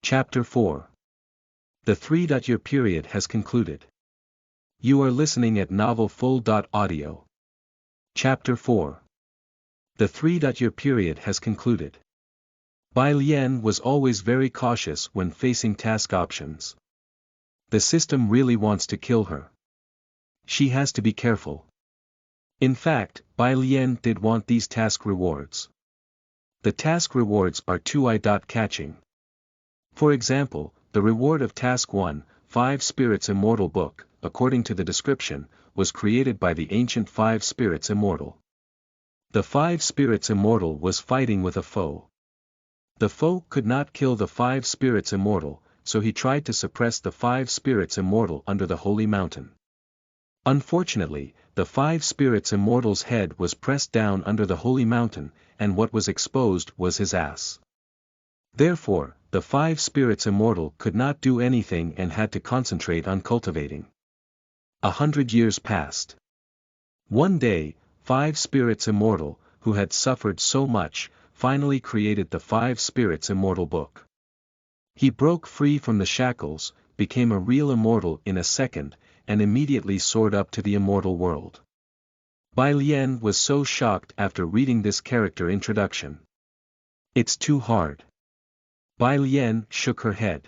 Chapter 4. The 3-year period has concluded. You are listening at Novel Full.audio. Chapter 4. The 3-year period has concluded. Bai Lian was always very cautious when facing task options. The system really wants to kill her. She has to be careful. In fact, Bai Lian did want these task rewards. The task rewards are 2 catching. For example, the reward of Task 1, 5 Spirits Immortal Book, according to the description, was created by the ancient 5 Spirits Immortal. The 5 Spirits Immortal was fighting with a foe. The foe could not kill the 5 Spirits Immortal, so he tried to suppress the 5 Spirits Immortal under the Holy Mountain. Unfortunately, the 5 Spirits Immortal's head was pressed down under the Holy Mountain, and what was exposed was his ass. Therefore, the 5 Spirits Immortal could not do anything and had to concentrate on cultivating. 100 years passed. One day, 5 Spirits Immortal, who had suffered so much, finally created the 5 Spirits Immortal Book. He broke free from the shackles, became a real immortal in a second, and immediately soared up to the immortal world. Bai Lian was so shocked after reading this character introduction. It's too hard. Bai Lian shook her head.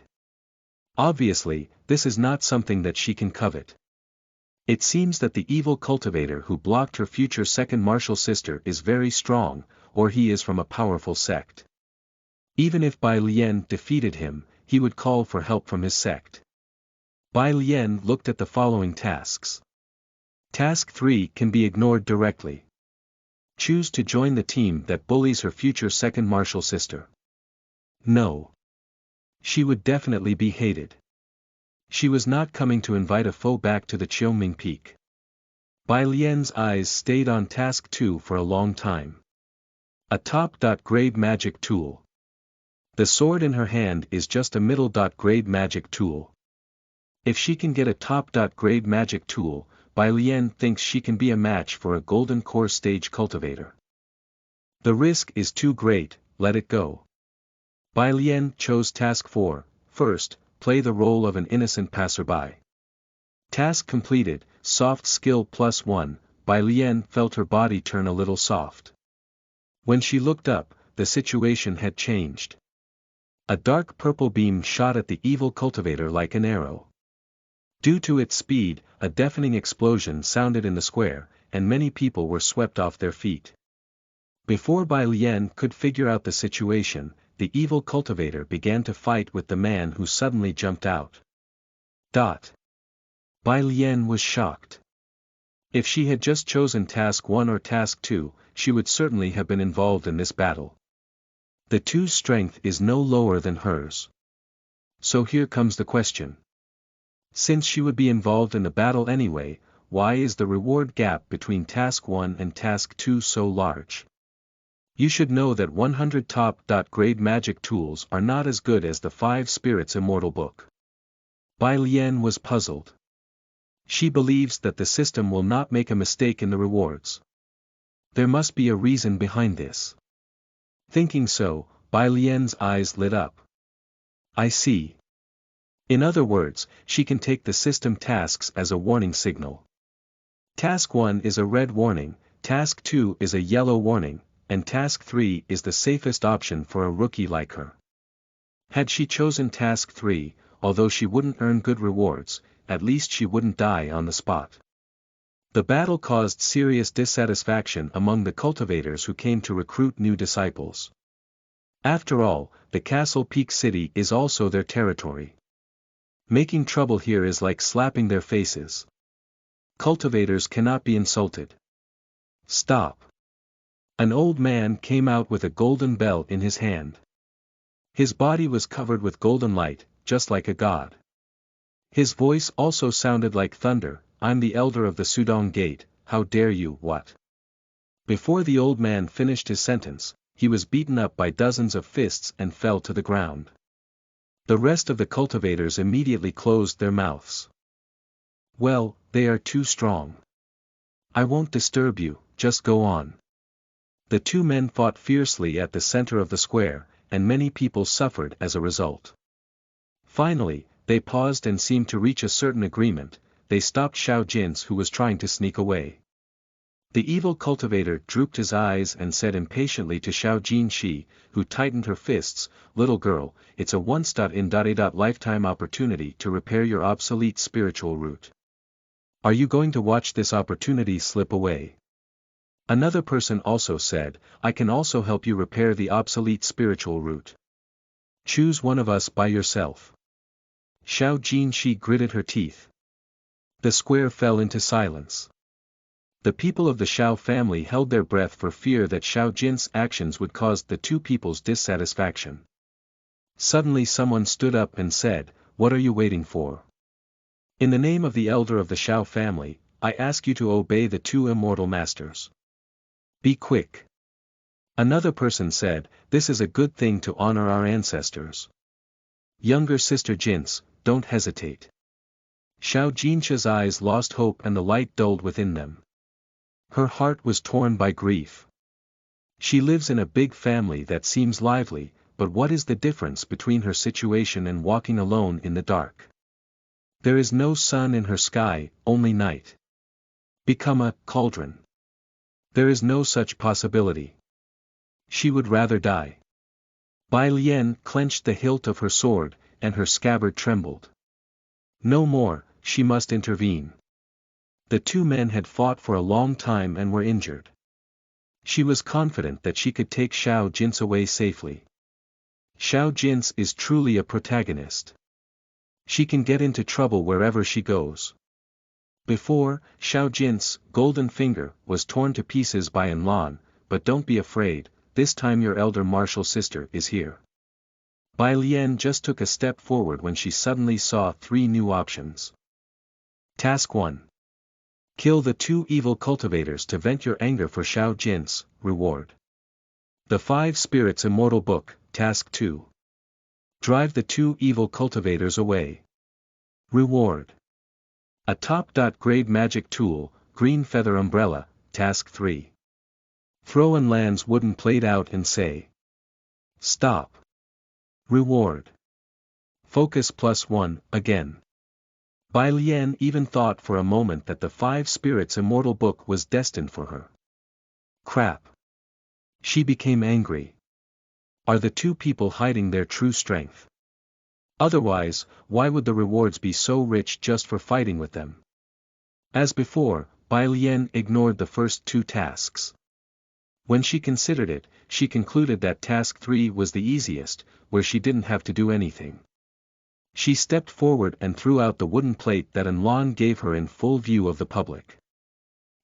Obviously, this is not something that she can covet. It seems that the evil cultivator who blocked her future second martial sister is very strong, or he is from a powerful sect. Even if Bai Lian defeated him, he would call for help from his sect. Bai Lian looked at the following tasks. Task 3 can be ignored directly. Choose to join the team that bullies her future second martial sister. No. She would definitely be hated. She was not coming to invite a foe back to the Qiongming Peak. Bai Lian's eyes stayed on Task 2 for a long time. A top-grade magic tool. The sword in her hand is just a middle-grade magic tool. If she can get a top-grade magic tool, Bai Lian thinks she can be a match for a golden core stage cultivator. The risk is too great, let it go. Bai Lian chose Task 4, first, play the role of an innocent passerby. Task completed, soft skill +1, Bai Lian felt her body turn a little soft. When she looked up, the situation had changed. A dark purple beam shot at the evil cultivator like an arrow. Due to its speed, a deafening explosion sounded in the square, and many people were swept off their feet. Before Bai Lian could figure out the situation, the evil cultivator began to fight with the man who suddenly jumped out. Bai Lian was shocked. If she had just chosen Task 1 or Task 2, she would certainly have been involved in this battle. The two's strength is no lower than hers. So here comes the question. Since she would be involved in the battle anyway, why is the reward gap between Task 1 and Task 2 so large? You should know that 100 top-grade magic tools are not as good as the 5 Spirits Immortal Book. Bai Lian was puzzled. She believes that the system will not make a mistake in the rewards. There must be a reason behind this. Thinking so, Bai Lian's eyes lit up. I see. In other words, she can take the system tasks as a warning signal. Task 1 is a red warning, Task 2 is a yellow warning, and Task 3 is the safest option for a rookie like her. Had she chosen Task 3, although she wouldn't earn good rewards, at least she wouldn't die on the spot. The battle caused serious dissatisfaction among the cultivators who came to recruit new disciples. After all, the Castle Peak City is also their territory. Making trouble here is like slapping their faces. Cultivators cannot be insulted. Stop. An old man came out with a golden bell in his hand. His body was covered with golden light, just like a god. His voice also sounded like thunder. I'm the elder of the Sudong Gate, how dare you, what? Before the old man finished his sentence, he was beaten up by dozens of fists and fell to the ground. The rest of the cultivators immediately closed their mouths. Well, they are too strong. I won't disturb you, just go on. The two men fought fiercely at the center of the square, and many people suffered as a result. Finally, they paused and seemed to reach a certain agreement. They stopped Xiao Jin's, who was trying to sneak away. The evil cultivator drooped his eyes and said impatiently to Xiao Jinshi, who tightened her fists, "Little girl, it's a once-in-a-lifetime opportunity to repair your obsolete spiritual root. Are you going to watch this opportunity slip away?" Another person also said, "I can also help you repair the obsolete spiritual root. Choose one of us by yourself." Xiao Jinshi gritted her teeth. The square fell into silence. The people of the Xiao family held their breath for fear that Xiao Jin's actions would cause the two people's dissatisfaction. Suddenly someone stood up and said, "What are you waiting for? In the name of the elder of the Xiao family, I ask you to obey the two immortal masters. Be quick." Another person said, "This is a good thing to honor our ancestors. Younger sister Jins, don't hesitate." Xiao Jinsha's eyes lost hope and the light dulled within them. Her heart was torn by grief. She lives in a big family that seems lively, but what is the difference between her situation and walking alone in the dark? There is no sun in her sky, only night. Become a cauldron. There is no such possibility. She would rather die. Bai Lian clenched the hilt of her sword, and her scabbard trembled. No more, she must intervene. The two men had fought for a long time and were injured. She was confident that she could take Xiao Jins away safely. Xiao Jins is truly a protagonist. She can get into trouble wherever she goes. Before, Xiao Jin's golden finger was torn to pieces by An Lan, but don't be afraid, this time your elder martial sister is here. Bai Lian just took a step forward when she suddenly saw three new options. Task 1. Kill the two evil cultivators to vent your anger for Xiao Jin's reward. The Five Spirits Immortal Book, Task 2. Drive the two evil cultivators away. Reward. A top-grade magic tool, Green Feather Umbrella, Task 3. Throw An Lan's wooden plate out and say, "Stop." Reward. Focus +1, again. Bai Lian even thought for a moment that the Five Spirits Immortal Book was destined for her. Crap. She became angry. Are the two people hiding their true strength? Otherwise, why would the rewards be so rich just for fighting with them? As before, Bai Lian ignored the first two tasks. When she considered it, she concluded that task 3 was the easiest, where she didn't have to do anything. She stepped forward and threw out the wooden plate that An Lan gave her in full view of the public.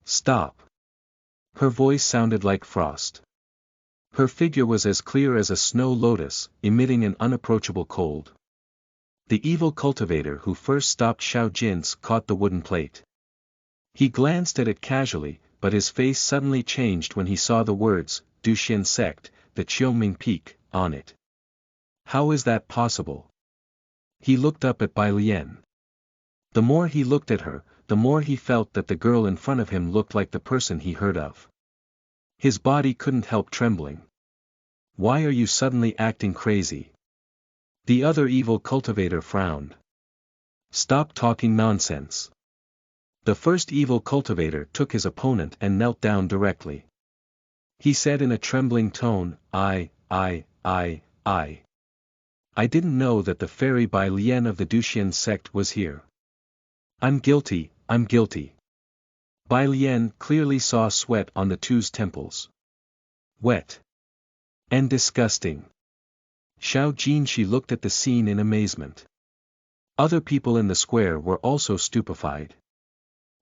Stop. Her voice sounded like frost. Her figure was as clear as a snow lotus, emitting an unapproachable cold. The evil cultivator who first stopped Xiao Jin's caught the wooden plate. He glanced at it casually, but his face suddenly changed when he saw the words, Duxian Sect, the Qiongming Peak, on it. How is that possible? He looked up at Bai Lian. The more he looked at her, the more he felt that the girl in front of him looked like the person he heard of. His body couldn't help trembling. Why are you suddenly acting crazy? The other evil cultivator frowned. Stop talking nonsense. The first evil cultivator took his opponent and knelt down directly. He said in a trembling tone, I didn't know that the fairy Bai Lian of the Duxian sect was here. I'm guilty. Bai Lian clearly saw sweat on the two's temples. Wet. And disgusting. Xiao Jinshi looked at the scene in amazement. Other people in the square were also stupefied.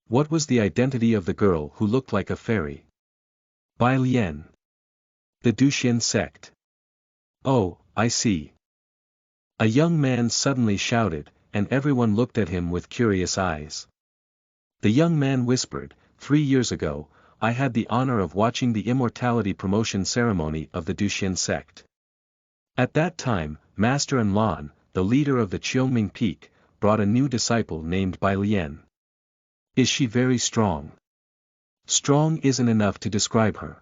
What was the identity of the girl who looked like a fairy? Bai Lian. The Duxian sect. Oh, I see. A young man suddenly shouted, and everyone looked at him with curious eyes. The young man whispered, 3 years ago, I had the honor of watching the immortality promotion ceremony of the Duxian sect. At that time, Master An Lan, the leader of the Qiongming Peak, brought a new disciple named Bai Lian. Is she very strong? Strong isn't enough to describe her.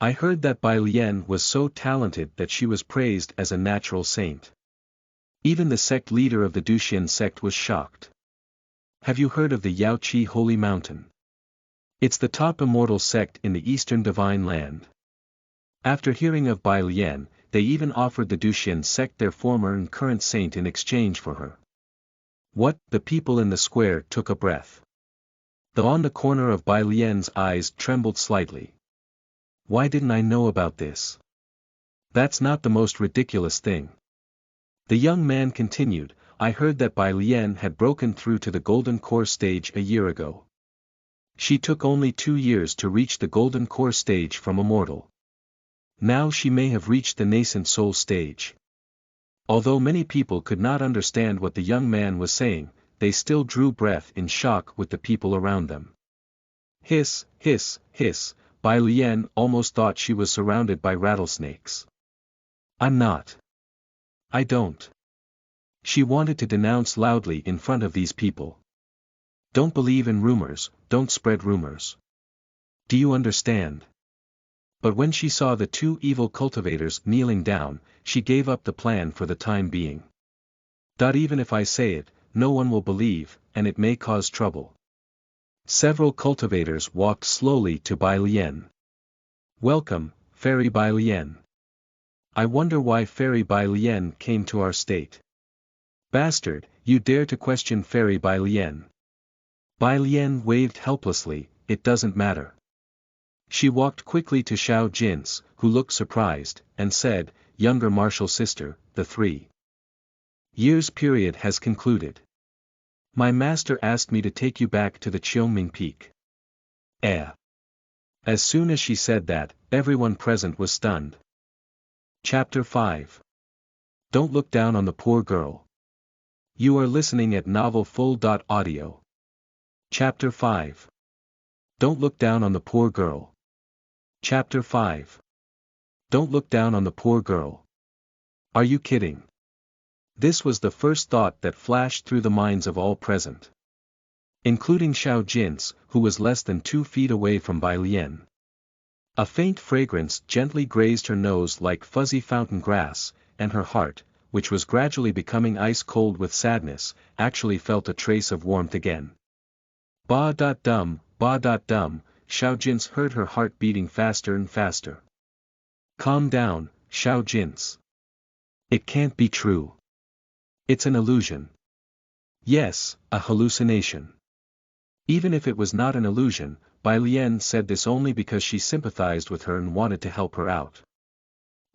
I heard that Bai Lian was so talented that she was praised as a natural saint. Even the sect leader of the Duxian sect was shocked. Have you heard of the Yaoqi Holy Mountain? It's the top immortal sect in the Eastern Divine Land. After hearing of Bai Lian, they even offered the Duxian sect their former and current saint in exchange for her. What? The people in the square took a breath. On the corner of Bai Lian's eyes trembled slightly. Why didn't I know about this? That's not the most ridiculous thing. The young man continued, I heard that Bai Lian had broken through to the Golden Core stage a year ago. She took only 2 years to reach the Golden Core stage from a mortal. Now she may have reached the nascent soul stage. Although many people could not understand what the young man was saying, they still drew breath in shock with the people around them. Hiss, hiss, hiss, Bai Lian almost thought she was surrounded by rattlesnakes. I'm not. I don't. She wanted to denounce loudly in front of these people. Don't believe in rumors, don't spread rumors. Do you understand? But when she saw the 2 evil cultivators kneeling down, she gave up the plan for the time being. Even if I say it, no one will believe, and it may cause trouble. Several cultivators walked slowly to Bai Lian. Welcome, Fairy Bai Lian. I wonder why Fairy Bai Lian came to our state. Bastard, you dare to question Fairy Bai Lian. Bai Lian waved helplessly, it doesn't matter. She walked quickly to Xiao Jin's, who looked surprised, and said, younger martial sister, the 3 years period has concluded. My master asked me to take you back to the Qiongming Peak. As soon as she said that, everyone present was stunned. Chapter 5. Don't look down on the poor girl. You are listening at novelfull.audio. Chapter 5. Don't look down on the poor girl. Chapter 5. Don't look down on the poor girl. Are you kidding? This was the first thought that flashed through the minds of all present. Including Xiao Jin's, who was less than 2 feet away from Bai Lian. A faint fragrance gently grazed her nose like fuzzy fountain grass, and her heart, which was gradually becoming ice-cold with sadness, actually felt a trace of warmth again. Ba-dum, Xiao Jin's heard her heart beating faster and faster. Calm down, Xiao Jin's. It can't be true. It's an illusion. Yes, a hallucination. Even if it was not an illusion, Bai Lian said this only because she sympathized with her and wanted to help her out.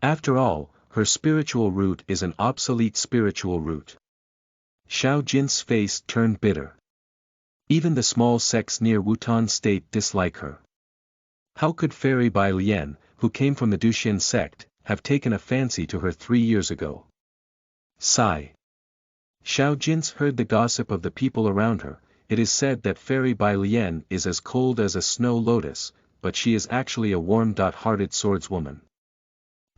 After all, her spiritual root is an obsolete spiritual root. Xiao Jin's face turned bitter. Even the small sects near Wutan State dislike her. How could Fairy Bai Lian, who came from the Duxian sect, have taken a fancy to her 3 years ago? Sigh. Xiao Jin's heard the gossip of the people around her. It is said that Fairy Bai Lian is as cold as a snow lotus, but she is actually a warm-hearted swordswoman.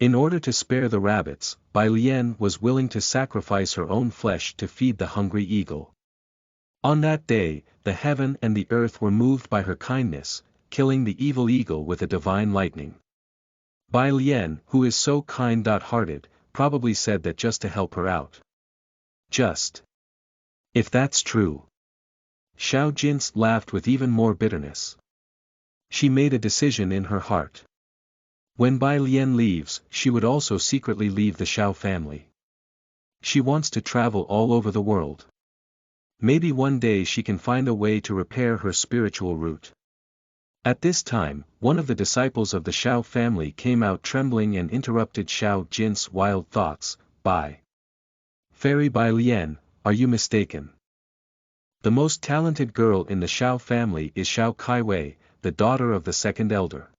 In order to spare the rabbits, Bai Lian was willing to sacrifice her own flesh to feed the hungry eagle. On that day, the heaven and the earth were moved by her kindness, killing the evil eagle with a divine lightning. Bai Lian, who is so kind-hearted, probably said that just to help her out. Just. If that's true. Xiao Jin's laughed with even more bitterness. She made a decision in her heart. When Bai Lian leaves, she would also secretly leave the Xiao family. She wants to travel all over the world. Maybe one day she can find a way to repair her spiritual root. At this time, one of the disciples of the Xiao family came out trembling and interrupted Xiao Jin's wild thoughts. Fairy Bai Lian, are you mistaken? The most talented girl in the Xiao family is Xiao Kaiwei, the daughter of the second elder.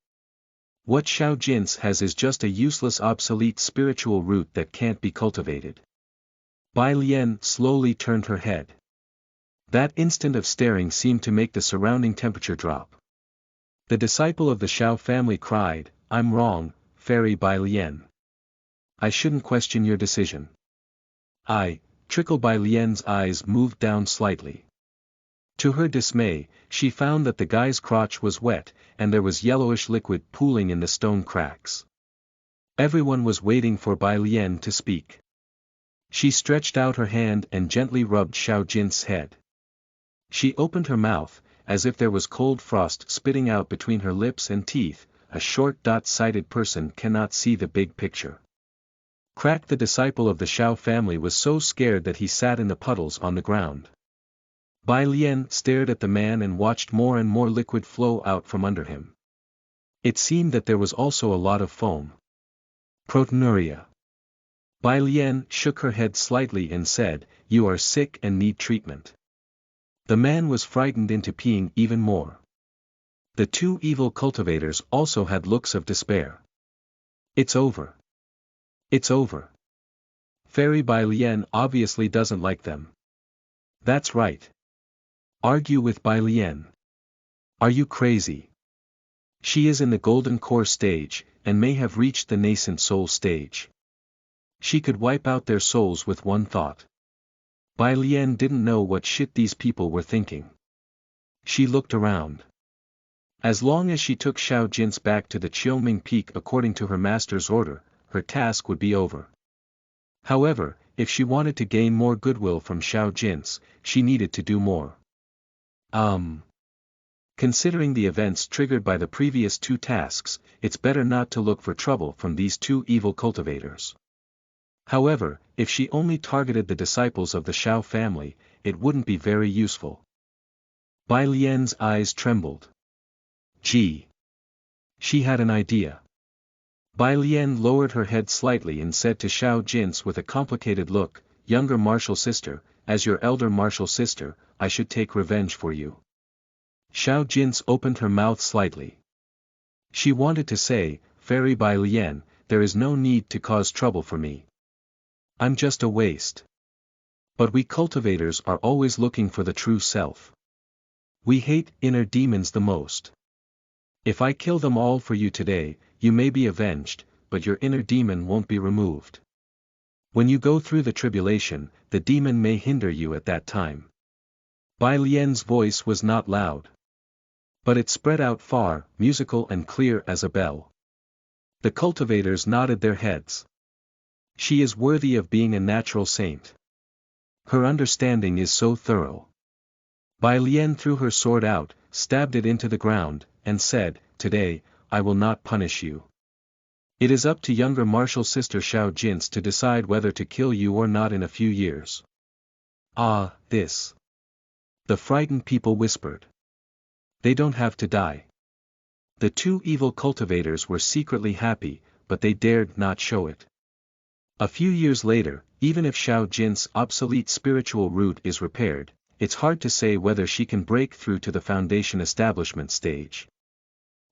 What Xiao Jin's has is just a useless obsolete spiritual root that can't be cultivated. Bai Lian slowly turned her head. That instant of staring seemed to make the surrounding temperature drop. The disciple of the Xiao family cried, I'm wrong, Fairy Bai Lian. I shouldn't question your decision. Trickle Bai Lian's eyes moved down slightly. To her dismay, she found that the guy's crotch was wet, and there was yellowish liquid pooling in the stone cracks. Everyone was waiting for Bai Lian to speak. She stretched out her hand and gently rubbed Xiao Jin's head. She opened her mouth, as if there was cold frost spitting out between her lips and teeth. A short-sighted person cannot see the big picture. Crack, the disciple of the Xiao family, was so scared that he sat in the puddles on the ground. Bai Lian stared at the man and watched more and more liquid flow out from under him. It seemed that there was also a lot of foam. Proteinuria. Bai Lian shook her head slightly and said, "You are sick and need treatment." The man was frightened into peeing even more. The two evil cultivators also had looks of despair. It's over. It's over. Fairy Bai Lian obviously doesn't like them. That's right. Argue with Bai Lian. Are you crazy? She is in the golden core stage, and may have reached the nascent soul stage. She could wipe out their souls with one thought. Bai Lian didn't know what shit these people were thinking. She looked around. As long as she took Xiao Jin's back to the Qiuming Peak according to her master's order, her task would be over. However, if she wanted to gain more goodwill from Xiao Jin's, she needed to do more. Considering the events triggered by the previous two tasks, it's better not to look for trouble from these two evil cultivators. However, if she only targeted the disciples of the Xiao family, it wouldn't be very useful. Bai Lian's eyes trembled. Gee. She had an idea. Bai Lian lowered her head slightly and said to Xiao Jin's with a complicated look, "Younger martial sister, as your elder martial sister, I should take revenge for you." Xiao Jin's opened her mouth slightly. She wanted to say, "Fairy Bai Lian, there is no need to cause trouble for me. I'm just a waste." But we cultivators are always looking for the true self. We hate inner demons the most. If I kill them all for you today, you may be avenged, but your inner demon won't be removed. When you go through the tribulation, the demon may hinder you at that time. Bai Lian's voice was not loud. But it spread out far, musical and clear as a bell. The cultivators nodded their heads. She is worthy of being a natural saint. Her understanding is so thorough. Bai Lian threw her sword out, stabbed it into the ground, and said, "Today, I will not punish you. It is up to younger martial sister Xiao Jin's to decide whether to kill you or not in a few years." "Ah, this." The frightened people whispered. "They don't have to die." The two evil cultivators were secretly happy, but they dared not show it. A few years later, even if Xiao Jin's obsolete spiritual root is repaired, it's hard to say whether she can break through to the foundation establishment stage.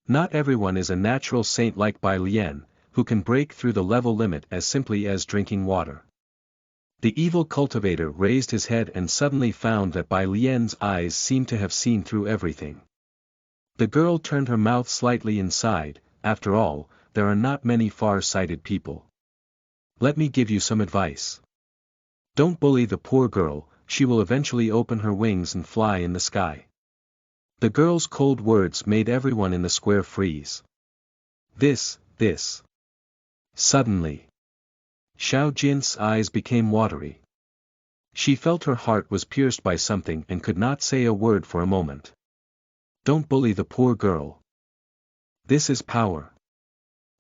Not everyone is a natural saint like Bai Lian, who can break through the level limit as simply as drinking water. The evil cultivator raised his head and suddenly found that Bai Lian's eyes seemed to have seen through everything. The girl turned her mouth slightly inside. After all, there are not many far-sighted people. Let me give you some advice. Don't bully the poor girl, she will eventually open her wings and fly in the sky. The girl's cold words made everyone in the square freeze. This. Suddenly, Xiao Jin's eyes became watery. She felt her heart was pierced by something and could not say a word for a moment. Don't bully the poor girl. This is power.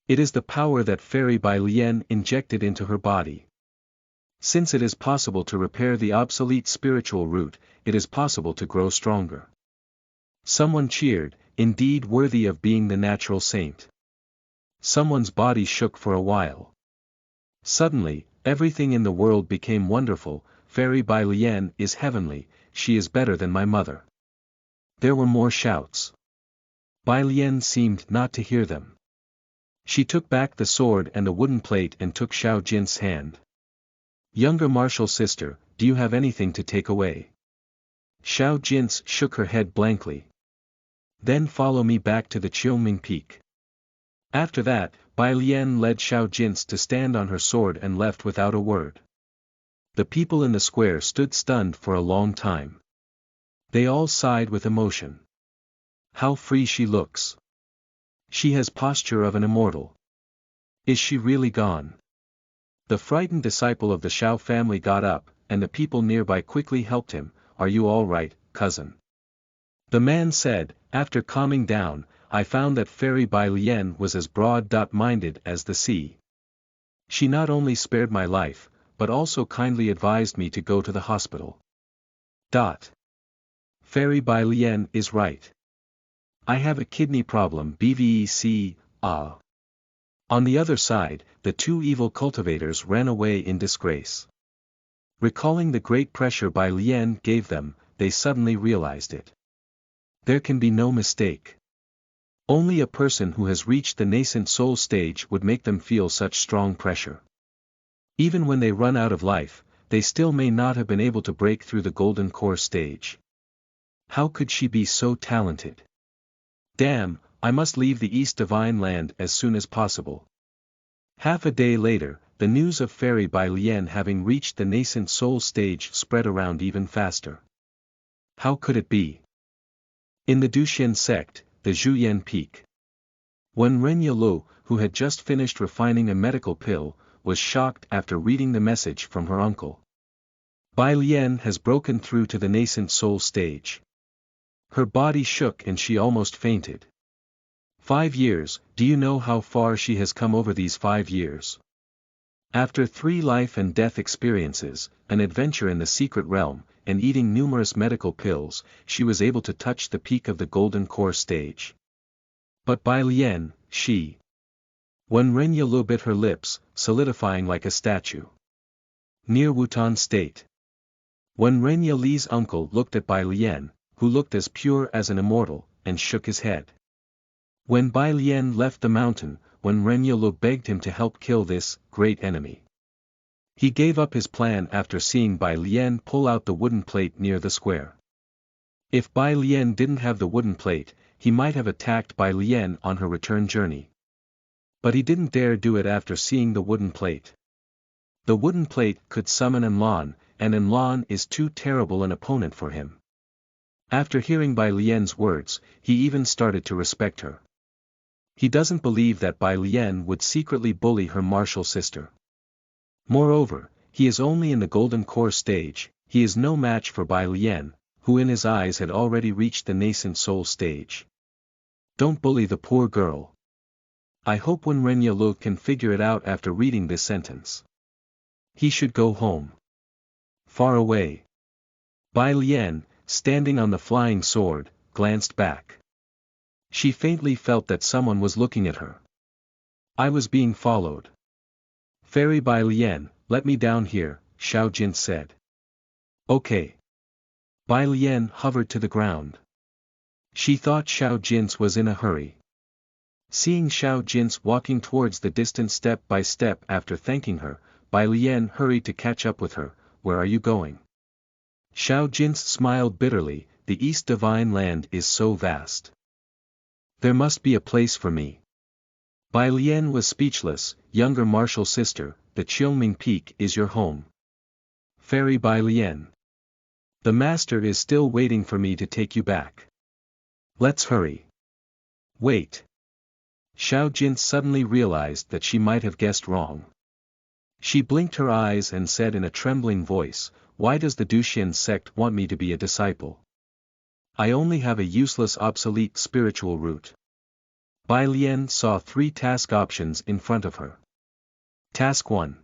It is the power that Fairy Bai Lian injected into her body. Since it is possible to repair the obsolete spiritual root, it is possible to grow stronger. Someone cheered, indeed worthy of being the natural saint. Someone's body shook for a while. Suddenly, everything in the world became wonderful. Fairy Bai Lian is heavenly, she is better than my mother. There were more shouts. Bai Lian seemed not to hear them. She took back the sword and the wooden plate and took Xiao Jin's hand. "Younger martial sister, do you have anything to take away?" Xiao Jin shook her head blankly. "Then follow me back to the Qiuming Peak." After that, Bai Lian led Xiao Jin to stand on her sword and left without a word. The people in the square stood stunned for a long time. They all sighed with emotion. How free she looks. She has posture of an immortal. Is she really gone? The frightened disciple of the Xiao family got up, and the people nearby quickly helped him. Are you all right, cousin? The man said, after calming down, I found that Fairy Bai Lian was as broad-minded as the sea. She not only spared my life, but also kindly advised me to go to the hospital. Fairy Bai Lian is right. I have a kidney problem bvec. On the other side, the two evil cultivators ran away in disgrace. Recalling the great pressure Bai Lian gave them, they suddenly realized it. There can be no mistake. Only a person who has reached the nascent soul stage would make them feel such strong pressure. Even when they run out of life, they still may not have been able to break through the golden core stage. How could she be so talented? Damn, I must leave the East Divine Land as soon as possible. Half a day later, the news of Fairy Bai Lian having reached the nascent soul stage spread around even faster. How could it be? In the Duxian sect, the Zhuyan Peak. When Ren Yelu, who had just finished refining a medical pill, was shocked after reading the message from her uncle. Bai Lian has broken through to the nascent soul stage. Her body shook and she almost fainted. 5 years, do you know how far she has come over these 5 years? After 3 life and death experiences, an adventure in the secret realm, and eating numerous medical pills, she was able to touch the peak of the golden core stage. But Bai Lian, When Ren Yelu bit her lips, solidifying like a statue. Near Wutan State. When Ren Yelu's uncle looked at Bai Lian, who looked as pure as an immortal, and shook his head. When Bai Lian left the mountain, when Ren Yelu begged him to help kill this great enemy. He gave up his plan after seeing Bai Lian pull out the wooden plate near the square. If Bai Lian didn't have the wooden plate, he might have attacked Bai Lian on her return journey. But he didn't dare do it after seeing the wooden plate. The wooden plate could summon Enlan, and Enlan is too terrible an opponent for him. After hearing Bai Lian's words, he even started to respect her. He doesn't believe that Bai Lian would secretly bully her martial sister. Moreover, he is only in the golden core stage, he is no match for Bai Lian, who in his eyes had already reached the nascent soul stage. Don't bully the poor girl. I hope when Ren Yelu can figure it out after reading this sentence. He should go home. Far away. Bai Lian, standing on the flying sword, glanced back. She faintly felt that someone was looking at her. I was being followed. Fairy Bai Lian, let me down here, Xiao Jin said. Okay. Bai Lian hovered to the ground. She thought Xiao Jin was in a hurry. Seeing Xiao Jin walking towards the distant step by step after thanking her, Bai Lian hurried to catch up with her. Where are you going? Xiao Jin smiled bitterly, the East Divine Land is so vast. There must be a place for me. Bai Lian was speechless. Younger martial sister, the Qilming Peak is your home. Fairy Bai Lian. The master is still waiting for me to take you back. Let's hurry. Wait. Xiao Jin suddenly realized that she might have guessed wrong. She blinked her eyes and said in a trembling voice, why does the Duxian sect want me to be a disciple? I only have a useless obsolete spiritual root. Bai Lian saw 3 task options in front of her. Task 1.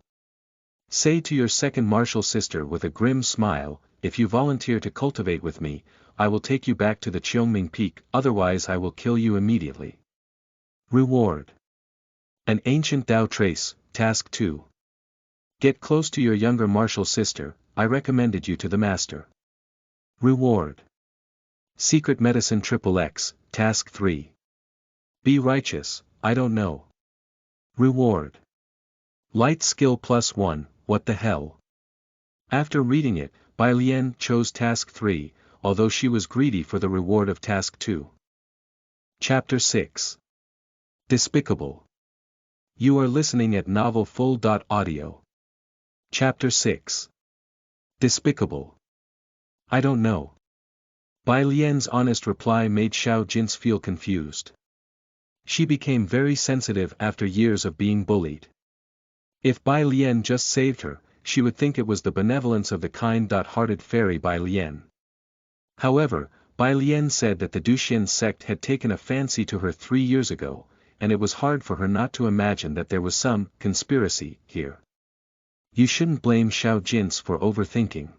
Say to your second martial sister with a grim smile, if you volunteer to cultivate with me, I will take you back to the Qilming Peak, otherwise I will kill you immediately. Reward. An ancient Tao trace. Task 2. Get close to your younger martial sister, I recommended you to the master. Reward. Secret medicine XXX. Task 3. Be righteous, I don't know. Reward. Light skill +1, what the hell? After reading it, Bai Lian chose task 3, although she was greedy for the reward of task 2. Chapter 6. Despicable. You are listening at novelfull.audio. Chapter 6. Despicable. I don't know. Bai Lian's honest reply made Xiao Jin feel confused. She became very sensitive after years of being bullied. If Bai Lian just saved her, she would think it was the benevolence of the kind-hearted fairy Bai Lian. However, Bai Lian said that the Duxian sect had taken a fancy to her 3 years ago, and it was hard for her not to imagine that there was some conspiracy here. You shouldn't blame Xiao Jin's for overthinking.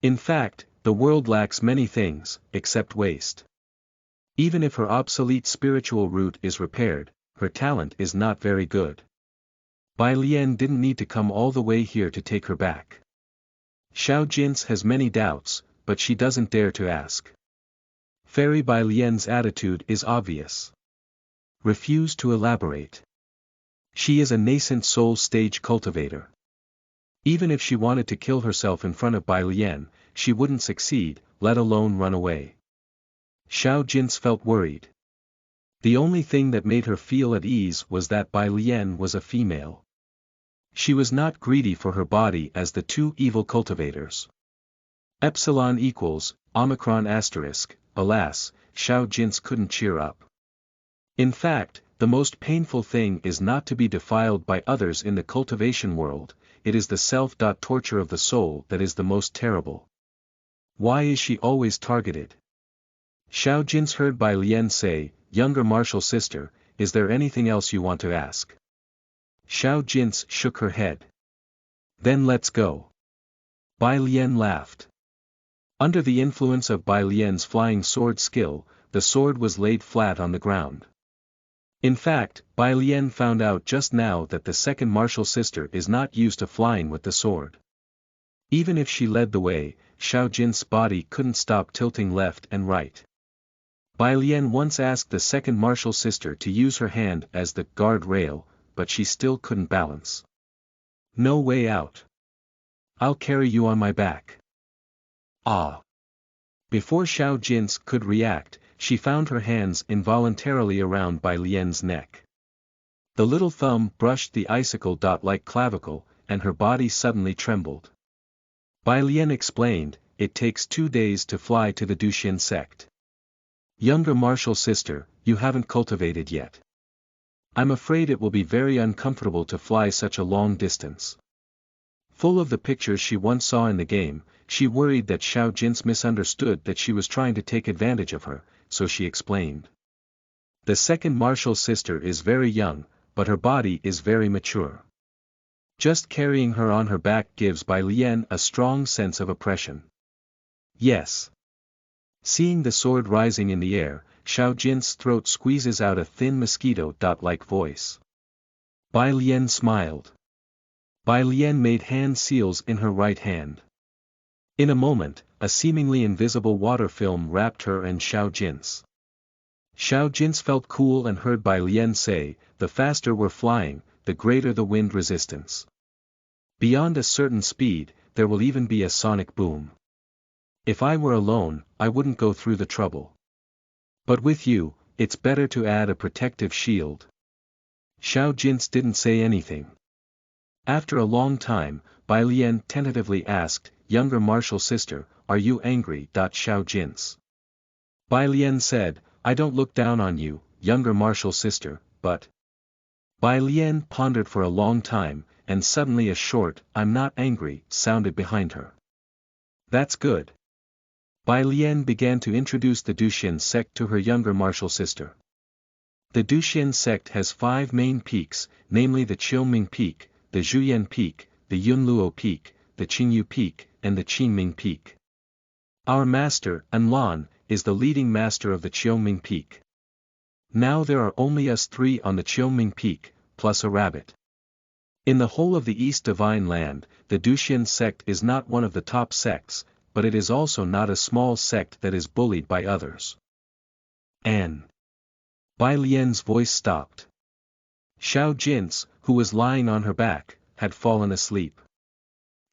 In fact, the world lacks many things, except waste. Even if her obsolete spiritual root is repaired, her talent is not very good. Bai Lian didn't need to come all the way here to take her back. Xiao Jin's has many doubts, but she doesn't dare to ask. Fairy Bai Lian's attitude is obvious. Refuse to elaborate. She is a nascent soul stage cultivator. Even if she wanted to kill herself in front of Bai Lian, she wouldn't succeed, let alone run away. Xiao Jin's felt worried. The only thing that made her feel at ease was that Bai Lian was a female. She was not greedy for her body as the two evil cultivators. Epsilon equals, Omicron asterisk, alas, Xiao Jin's couldn't cheer up. In fact, the most painful thing is not to be defiled by others in the cultivation world, it is the self-torture of the soul that is the most terrible. Why is she always targeted? Xiao Jin's heard Bai Lian say, younger martial sister, is there anything else you want to ask? Xiao Jin's shook her head. Then let's go. Bai Lian laughed. Under the influence of Bai Lian's flying sword skill, the sword was laid flat on the ground. In fact, Bai Lian found out just now that the second martial sister is not used to flying with the sword. Even if she led the way, Xiao Jin's body couldn't stop tilting left and right. Bai Lian once asked the second martial sister to use her hand as the guard rail, but she still couldn't balance. No way out. I'll carry you on my back. Ah! Before Xiao Jin's could react, she found her hands involuntarily around Bai Lian's neck. The little thumb brushed the icicle-like clavicle, and her body suddenly trembled. Bai Lian explained, it takes 2 days to fly to the Duxian sect. Younger martial sister, you haven't cultivated yet. I'm afraid it will be very uncomfortable to fly such a long distance. Full of the pictures she once saw in the game, she worried that Xiao Jin's misunderstood that she was trying to take advantage of her, so she explained. The second martial sister is very young, but her body is very mature. Just carrying her on her back gives Bai Lian a strong sense of oppression. Yes. Seeing the sword rising in the air, Xiao Jin's throat squeezes out a thin mosquito-like voice. Bai Lian smiled. Bai Lian made hand seals in her right hand. In a moment, a seemingly invisible water film wrapped her and Xiao Jin's. Xiao Jin's felt cool and heard Bai Lian say, the faster we're flying, the greater the wind resistance. Beyond a certain speed, there will even be a sonic boom. If I were alone, I wouldn't go through the trouble. But with you, it's better to add a protective shield. Xiao Jin's didn't say anything. After a long time, Bai Lian tentatively asked, younger martial sister, are you angry? Xiao Jin's. Bai Lian said, I don't look down on you, younger martial sister, but... Bai Lian pondered for a long time, and suddenly a short, I'm not angry, sounded behind her. That's good. Bai Lian began to introduce the Duxian sect to her younger martial sister. The Duxian sect has 5 main peaks, namely the Qiuming Peak, the Zhuyan Peak, the Yunluo Peak, the Qingyu Peak, and the Qingming Peak. Our master, Anlan, is the leading master of the Qiuming Peak. Now there are only us 3 on the Qiuming Peak, plus a rabbit. In the whole of the East Divine Land, the Duxian sect is not one of the top sects, but it is also not a small sect that is bullied by others. Bai Lian's voice stopped. Xiao Jin's, who was lying on her back, had fallen asleep.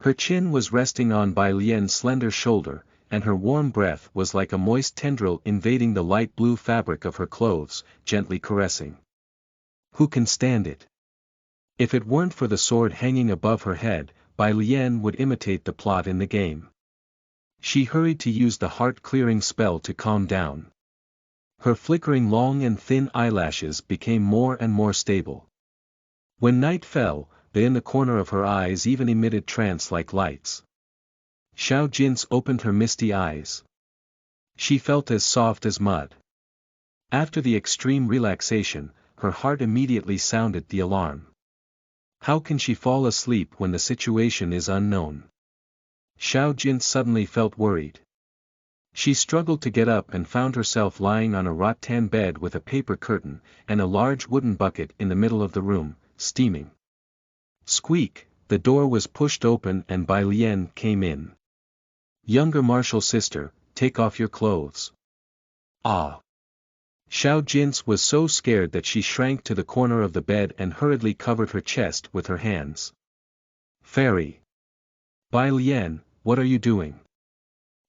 Her chin was resting on Bai Lian's slender shoulder, and her warm breath was like a moist tendril invading the light blue fabric of her clothes, gently caressing. Who can stand it? If it weren't for the sword hanging above her head, Bai Lian would imitate the plot in the game. She hurried to use the heart-clearing spell to calm down. Her flickering long and thin eyelashes became more and more stable. When night fell, in the corner of her eyes even emitted trance-like lights. Xiao Jin's opened her misty eyes. She felt as soft as mud. After the extreme relaxation, her heart immediately sounded the alarm. How can she fall asleep when the situation is unknown? Xiao Jin suddenly felt worried. She struggled to get up and found herself lying on a rattan bed with a paper curtain, and a large wooden bucket in the middle of the room, steaming. Squeak, the door was pushed open and Bai Lian came in. Younger martial sister, take off your clothes. Ah! Xiao Jin's was so scared that she shrank to the corner of the bed and hurriedly covered her chest with her hands. Fairy! Bai Lian, what are you doing?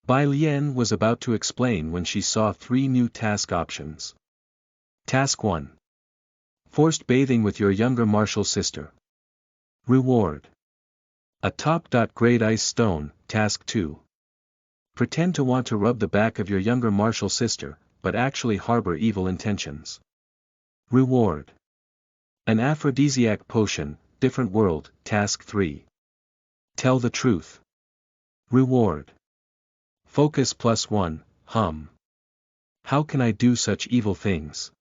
Bai Lian was about to explain when she saw 3 new task options. Task 1. Forced bathing with your younger martial sister. Reward. A top-grade ice stone. Task 2. Pretend to want to rub the back of your younger martial sister, but actually harbor evil intentions. Reward. An aphrodisiac potion. Different world. Task 3. Tell the truth. Reward. Focus +1, hum. How can I do such evil things?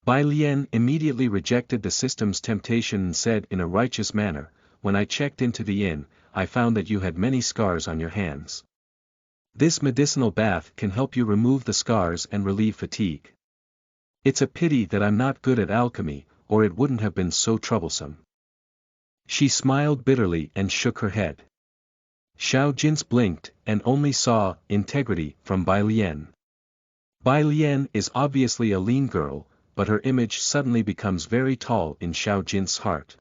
Bai Lian immediately rejected the system's temptation and said in a righteous manner, when I checked into the inn, I found that you had many scars on your hands. This medicinal bath can help you remove the scars and relieve fatigue. It's a pity that I'm not good at alchemy, or it wouldn't have been so troublesome. She smiled bitterly and shook her head. Xiao Jin's blinked and only saw integrity from Bai Lian. Bai Lian is obviously a lean girl, but her image suddenly becomes very tall in Xiao Jin's heart.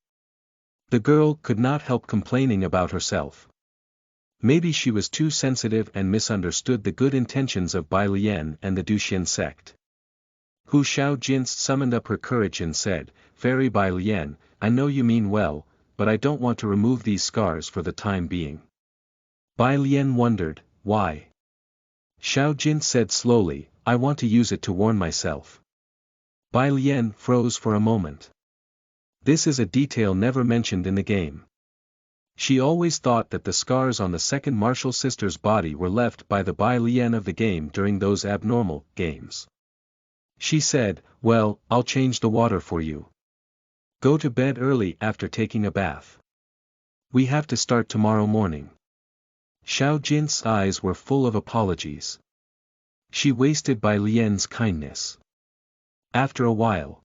The girl could not help complaining about herself. Maybe she was too sensitive and misunderstood the good intentions of Bai Lian and the Duxian sect. Hu Xiao Jin summoned up her courage and said, Fairy Bai Lian, I know you mean well, but I don't want to remove these scars for the time being. Bai Lian wondered, why? Xiao Jin said slowly, I want to use it to warn myself. Bai Lian froze for a moment. This is a detail never mentioned in the game. She always thought that the scars on the second martial sister's body were left by the Bai Lian of the game during those abnormal games. She said, well, I'll change the water for you. Go to bed early after taking a bath. We have to start tomorrow morning. Xiao Jin's eyes were full of apologies. She wasted Bai Lian's kindness. After a while,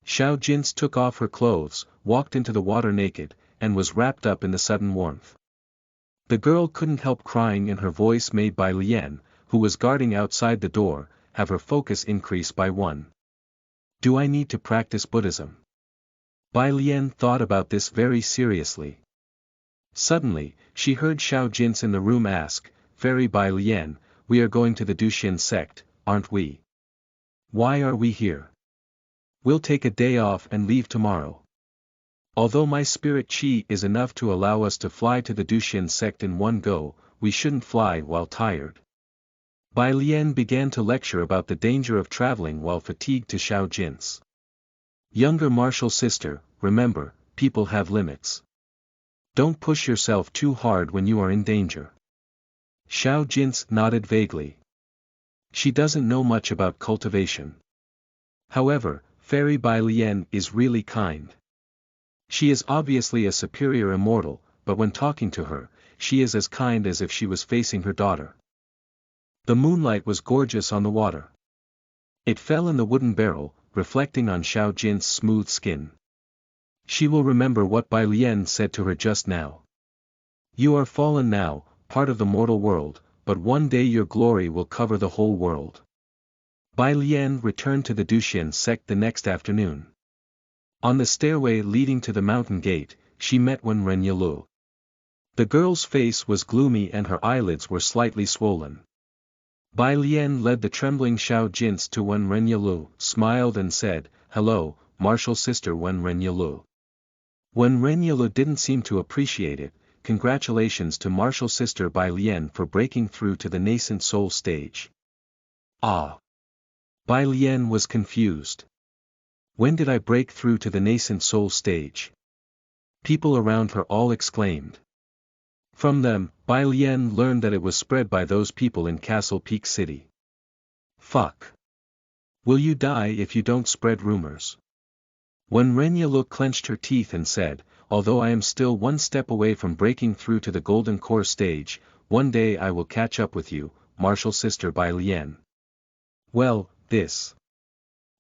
Xiao Jin took off her clothes, walked into the water naked, and was wrapped up in the sudden warmth. The girl couldn't help crying and her voice made Bai Lian, who was guarding outside the door, have her focus increase by 1. Do I need to practice Buddhism? Bai Lian thought about this very seriously. Suddenly, she heard Xiao Jin in the room ask, Fairy Bai Lian, we are going to the Duxian sect, aren't we? Why are we here? We'll take a day off and leave tomorrow. Although my spirit chi is enough to allow us to fly to the Duxian sect in one go, we shouldn't fly while tired. Bai Lian began to lecture about the danger of traveling while fatigued to Xiao Jin's younger martial sister, remember, people have limits. Don't push yourself too hard when you are in danger. Xiao Jin's nodded vaguely. She doesn't know much about cultivation. However, Fairy Bai Lian is really kind. She is obviously a superior immortal, but when talking to her, she is as kind as if she was facing her daughter. The moonlight was gorgeous on the water. It fell in the wooden barrel, reflecting on Xiao Jin's smooth skin. She will remember what Bai Lian said to her just now. You are fallen now, part of the mortal world, but one day your glory will cover the whole world. Bai Lian returned to the Duxian sect the next afternoon. On the stairway leading to the mountain gate, she met Wen Renyalu. The girl's face was gloomy and her eyelids were slightly swollen. Bai Lian led the trembling Xiao Jin to Wen Renyalu, smiled and said, Hello, martial sister Wen Renyalu. Wen Renyalu didn't seem to appreciate it. Congratulations to martial sister Bai Lian for breaking through to the nascent soul stage. Ah! Bai Lian was confused. When did I break through to the nascent soul stage? People around her all exclaimed. From them, Bai Lian learned that it was spread by those people in Castle Peak City. Fuck. Will you die if you don't spread rumors? When Renyalu clenched her teeth and said, although I am still one step away from breaking through to the Golden Core stage, one day I will catch up with you, martial sister Bai Lian. Well, this.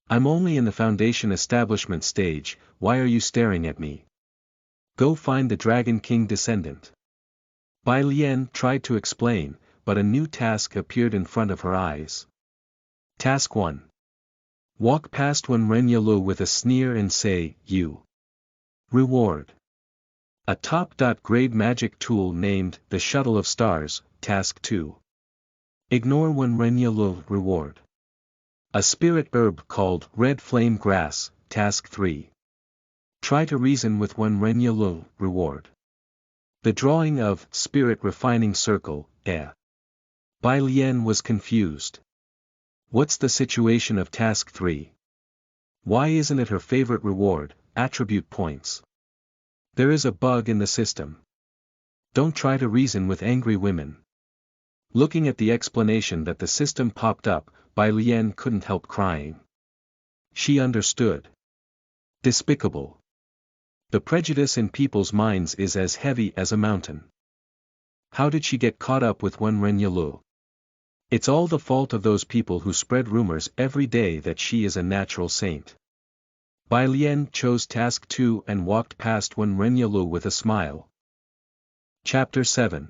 I'm only in the foundation establishment stage, why are you staring at me? Go find the Dragon King descendant. Bai Lian tried to explain, but a new task appeared in front of her eyes. Task 1. Walk past Wen Renyalu with a sneer and say, you. Reward. A top-grade magic tool named the Shuttle of Stars, Task 2. Ignore Wen Renyalu, reward. A spirit herb called Red Flame Grass, Task 3. Try to reason with Wen Renyalu, reward. The drawing of Spirit Refining Circle, Bai Lian was confused. What's the situation of Task 3? Why isn't it her favorite reward, attribute points? There is a bug in the system. Don't try to reason with angry women. Looking at the explanation that the system popped up, Bai Lian couldn't help crying. She understood. Despicable. The prejudice in people's minds is as heavy as a mountain. How did she get caught up with Wen Renyalu? It's all the fault of those people who spread rumors every day that she is a natural saint. Bai Lian chose Task 2 and walked past Wen Renyalu with a smile. Chapter 7.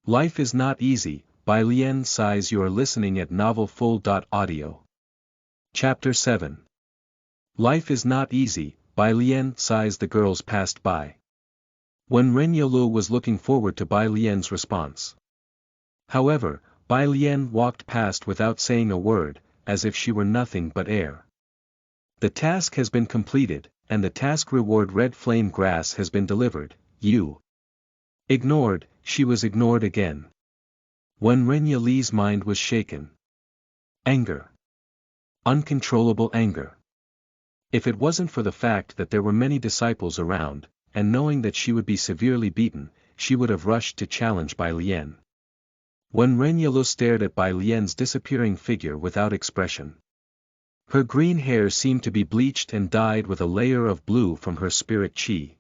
Life is not easy, Bai Lian sighs. You are listening at novelfull.audio. Chapter 7. Life is not easy, Bai Lian sighs. The girls passed by. Wen Renyalu was looking forward to Bai Lian's response. However, Bai Lian walked past without saying a word, as if she were nothing but air. The task has been completed, and the task reward Red Flame Grass has been delivered, you. Ignored, she was ignored again. Wen Renyalu's mind was shaken. Anger. Uncontrollable anger. If it wasn't for the fact that there were many disciples around, and knowing that she would be severely beaten, she would have rushed to challenge Bai Lian. Wen Renyalu stared at Bai Lian's disappearing figure without expression. Her green hair seemed to be bleached and dyed with a layer of blue from her spirit chi.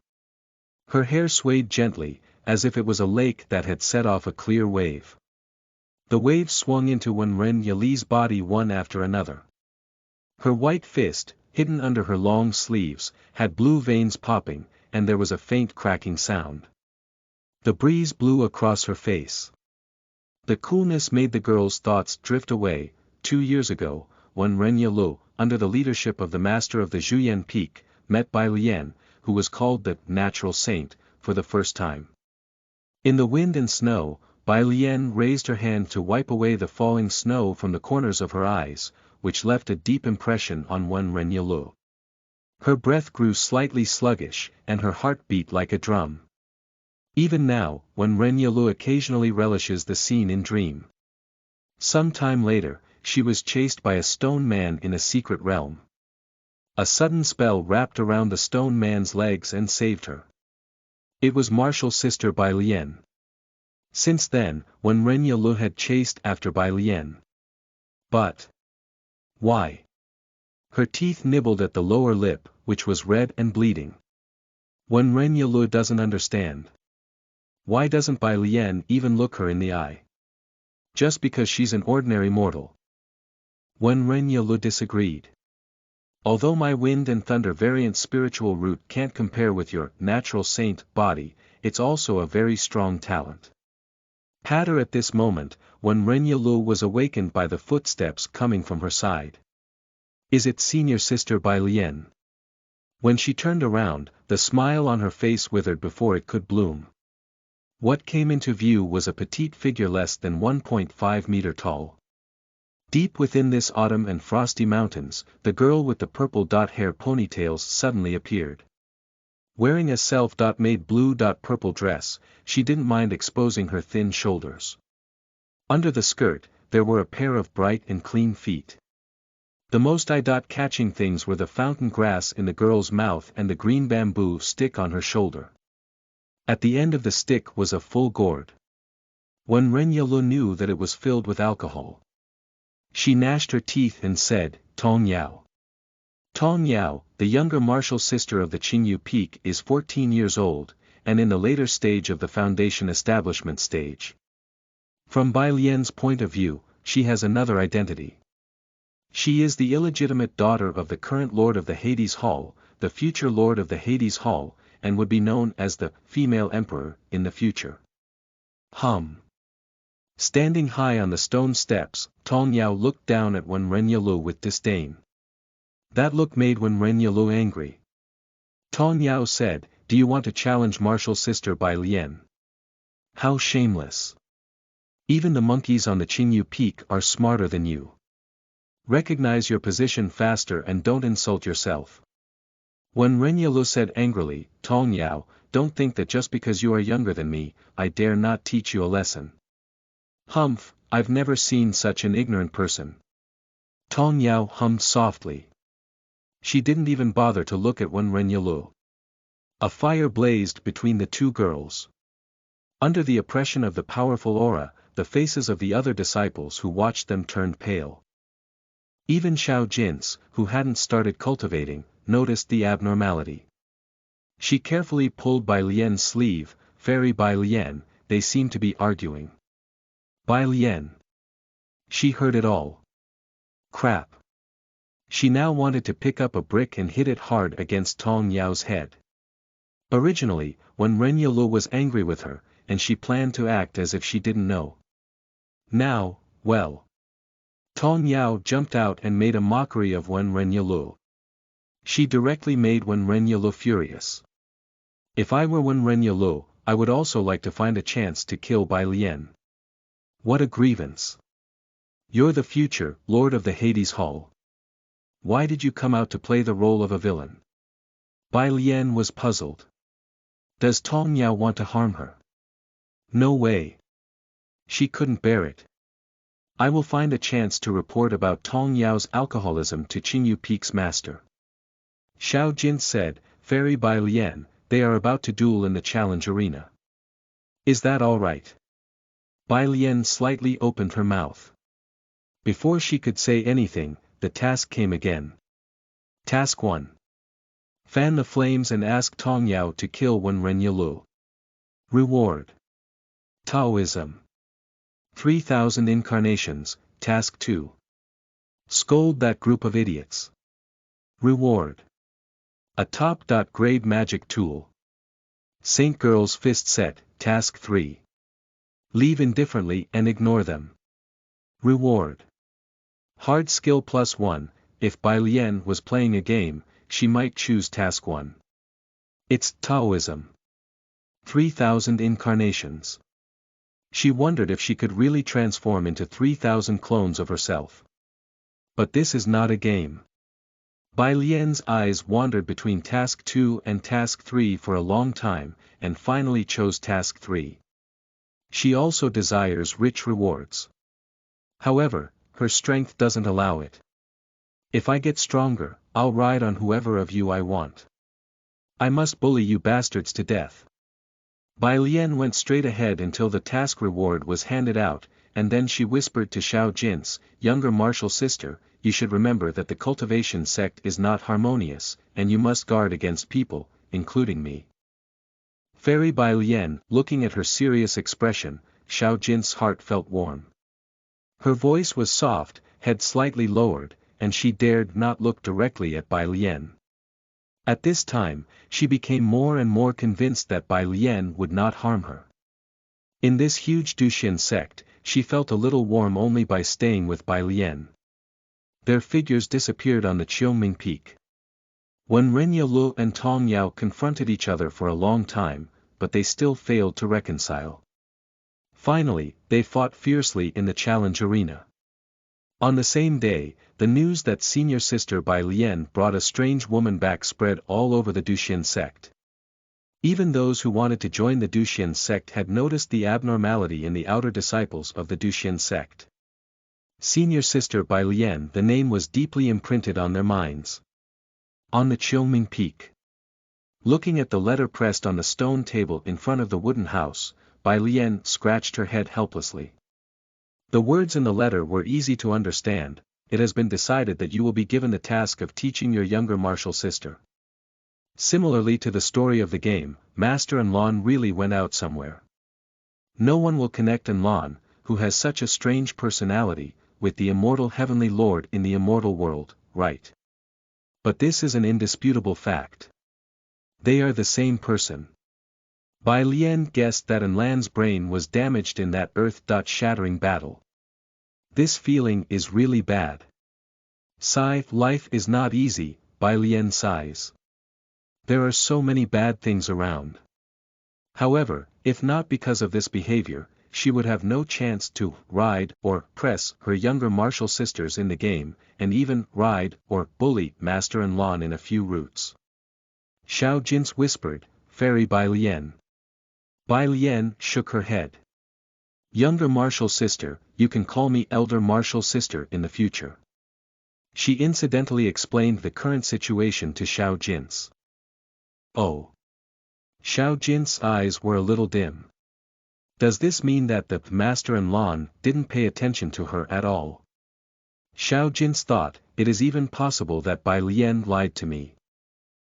Her hair swayed gently, as if it was a lake that had set off a clear wave. The waves swung into Wen Renyalu's body one after another. Her white fist, hidden under her long sleeves, had blue veins popping, and there was a faint cracking sound. The breeze blew across her face. The coolness made the girl's thoughts drift away. 2 years ago, when Renyalu, under the leadership of the master of the Zhuyan Peak, met Bai Lian, who was called the Natural Saint, for the first time. In the wind and snow, Bai Lian raised her hand to wipe away the falling snow from the corners of her eyes, which left a deep impression on Wen Renyalu. Her breath grew slightly sluggish, and her heart beat like a drum. Even now, Wen Renyalu occasionally relishes the scene in dream. Some time later, she was chased by a stone man in a secret realm. A sudden spell wrapped around the stone man's legs and saved her. It was martial sister Bai Lian. Since then, Wen Renyalu had chased after Bai Lian. But why? Her teeth nibbled at the lower lip, which was red and bleeding. Wen Renyalu doesn't understand. Why doesn't Bai Lian even look her in the eye? Just because she's an ordinary mortal. Wen Renyalu disagreed. Although my wind and thunder variant spiritual root can't compare with your natural saint body, it's also a very strong talent. Patter at this moment, when Renyalu was awakened by the footsteps coming from her side. Is it senior sister Bai Lian? When she turned around, the smile on her face withered before it could bloom. What came into view was a petite figure less than 1.5 meter tall. Deep within this autumn and frosty mountains, the girl with the purple hair ponytails suddenly appeared. Wearing a self-made blue-purple dress, she didn't mind exposing her thin shoulders. Under the skirt, there were a pair of bright and clean feet. The most eye-catching things were the fountain grass in the girl's mouth and the green bamboo stick on her shoulder. At the end of the stick was a full gourd. When Renyalu knew that it was filled with alcohol, she gnashed her teeth and said, "Tong Yao." Tong Yao, the younger martial sister of the Qingyu Peak, is 14 years old, and in the later stage of the foundation establishment stage. From Bai Lian's point of view, she has another identity. She is the illegitimate daughter of the current Lord of the Hades Hall, the future Lord of the Hades Hall, and would be known as the female emperor in the future. Standing high on the stone steps, Tong Yao looked down at Wen Renyalu with disdain. That look made Wen Renyalu angry. Tong Yao said, "Do you want to challenge martial sister Bai Lian? How shameless. Even the monkeys on the Qingyu Peak are smarter than you. Recognize your position faster and don't insult yourself." When Renyalu said angrily, "Tong Yao, don't think that just because you are younger than me, I dare not teach you a lesson. Humph, I've never seen such an ignorant person." Tong Yao hummed softly. She didn't even bother to look at Wen Renyalu. A fire blazed between the two girls. Under the oppression of the powerful aura, the faces of the other disciples who watched them turned pale. Even Xiao Jin's, who hadn't started cultivating, noticed the abnormality. She carefully pulled Bai Lian's sleeve. "Fairy Bai Lian, they seem to be arguing." Bai Lian. She heard it all. Crap. She now wanted to pick up a brick and hit it hard against Tong Yao's head. Originally, when Renyalu was angry with her, and she planned to act as if she didn't know. Now, well. Tong Yao jumped out and made a mockery of Wen Renyalu. She directly made Wen Renyalu furious. If I were Wen Renyalu, I would also like to find a chance to kill Bai Lian. What a grievance. You're the future Lord of the Hades Hall. Why did you come out to play the role of a villain? Bai Lian was puzzled. Does Tong Yao want to harm her? No way. She couldn't bear it. I will find a chance to report about Tong Yao's alcoholism to Qingyu Peak's master. Xiao Jin said, "Fairy Bai Lian, they are about to duel in the challenge arena. Is that all right?" Bai Lian slightly opened her mouth. Before she could say anything, the task came again. Task 1. Fan the flames and ask Tong Yao to kill Wen Renyalu. Reward. Taoism. 3,000 incarnations. Task 2. Scold that group of idiots. Reward. A top-grade magic tool. Saint Girl's Fist Set. Task 3. Leave indifferently and ignore them. Reward. Hard skill +1. If Bai Lian was playing a game, she might choose task 1. It's Taoism. 3,000 incarnations. She wondered if she could really transform into 3,000 clones of herself. But this is not a game. Bai Lian's eyes wandered between task 2 and task 3 for a long time, and finally chose task 3. She also desires rich rewards. However, her strength doesn't allow it. If I get stronger, I'll ride on whoever of you I want. I must bully you bastards to death. Bai Lian went straight ahead until the task reward was handed out, and then she whispered to Xiao Jin's younger martial sister, "You should remember that the cultivation sect is not harmonious, and you must guard against people, including me." Fairy Bai Lian, looking at her serious expression, Xiao Jin's heart felt warm. Her voice was soft, head slightly lowered, and she dared not look directly at Bai Lian. At this time, she became more and more convinced that Bai Lian would not harm her. In this huge Duxian sect, she felt a little warm only by staying with Bai Lian. Their figures disappeared on the Qiongming Peak. When Renyalu and Tong Yao confronted each other for a long time, but they still failed to reconcile. Finally, they fought fiercely in the challenge arena. On the same day, the news that senior sister Bai Lian brought a strange woman back spread all over the Duxian sect. Even those who wanted to join the Duxian sect had noticed the abnormality in the outer disciples of the Duxian sect. Senior sister Bai Lian. The name was deeply imprinted on their minds. On the Qilming Peak. Looking at the letter pressed on the stone table in front of the wooden house, Bai Lian scratched her head helplessly. The words in the letter were easy to understand. It has been decided that you will be given the task of teaching your younger martial sister. Similarly to the story of the game, Master and Lon really went out somewhere. No one will connect Lon, who has such a strange personality, with the immortal heavenly lord in the immortal world, right? But this is an indisputable fact. They are the same person. Bai Lian guessed that Lan's brain was damaged in that earth-shattering battle. This feeling is really bad. Sigh, life is not easy, Bai Lian sighs. There are so many bad things around. However, if not because of this behavior, she would have no chance to ride or press her younger martial sisters in the game, and even ride or bully Master and Lon in a few routes. Xiao Jin's whispered, Fairy Bai Lian. Bai Lian shook her head. Younger martial sister, you can call me elder martial sister in the future. She incidentally explained the current situation to Xiao Jin's. Oh. Xiao Jin's eyes were a little dim. Does this mean that the Master and Lon didn't pay attention to her at all? Xiao Jin's thought, it is even possible that Bai Lian lied to me.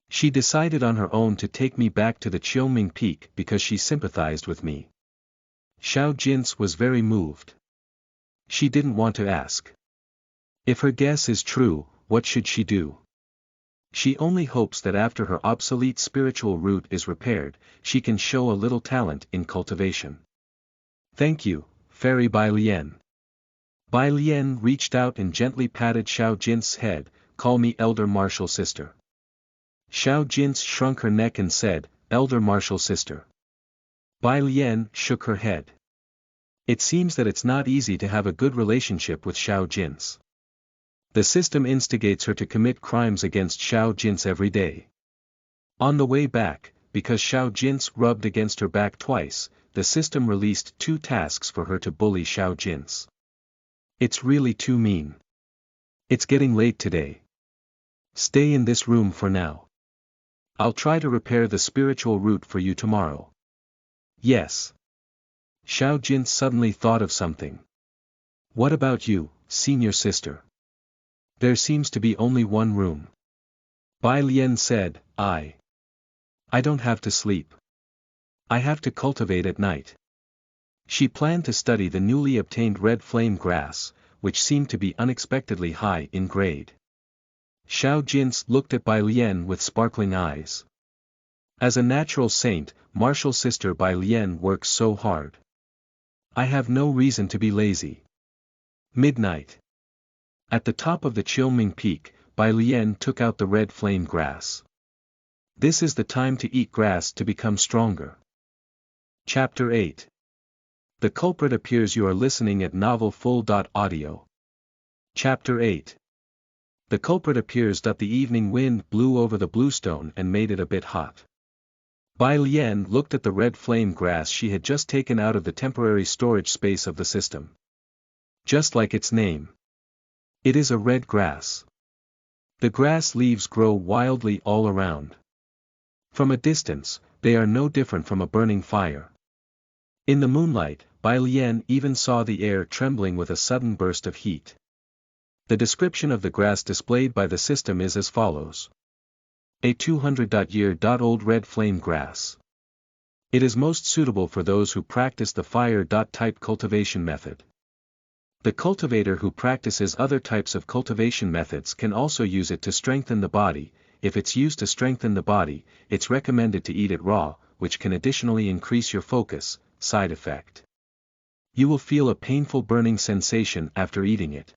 She decided on her own to take me back to the Qilming Peak because she sympathized with me. Xiao Jin's was very moved. She didn't want to ask. If her guess is true, what should she do? She only hopes that after her obsolete spiritual root is repaired, she can show a little talent in cultivation. Thank you, Fairy Bai Lian. Bai Lian reached out and gently patted Xiao Jin's head, call me elder martial sister. Xiao Jin shrunk her neck and said, elder martial sister. Bai Lian shook her head. It seems that it's not easy to have a good relationship with Xiao Jin's. The system instigates her to commit crimes against Xiao Jin's every day. On the way back, because Xiao Jin's rubbed against her back twice, the system released 2 tasks for her to bully Xiao Jin's. It's really too mean. It's getting late today. Stay in this room for now. I'll try to repair the spiritual root for you tomorrow. Yes. Xiao Jin suddenly thought of something. What about you, senior sister? There seems to be only one room. Bai Lian said, I don't have to sleep. I have to cultivate at night. She planned to study the newly obtained red flame grass, which seemed to be unexpectedly high in grade. Xiao Jin looked at Bai Lian with sparkling eyes. As a natural saint, martial sister Bai Lian works so hard. I have no reason to be lazy. Midnight. At the top of the Qilming Peak, Bai Lian took out the red flame grass. This is the time to eat grass to become stronger. Chapter 8. The culprit appears. You are listening at novelfull.audio. Chapter 8. The culprit appears. The evening wind blew over the bluestone and made it a bit hot. Bai Lian looked at the red flame grass she had just taken out of the temporary storage space of the system. Just like its name. It is a red grass. The grass leaves grow wildly all around. From a distance, they are no different from a burning fire. In the moonlight, Bai Lian even saw the air trembling with a sudden burst of heat. The description of the grass displayed by the system is as follows. A 200-year-old red flame grass. It is most suitable for those who practice the fire-type cultivation method. The cultivator who practices other types of cultivation methods can also use it to strengthen the body. If it's used to strengthen the body, it's recommended to eat it raw, which can additionally increase your focus. Side effect. You will feel a painful burning sensation after eating it.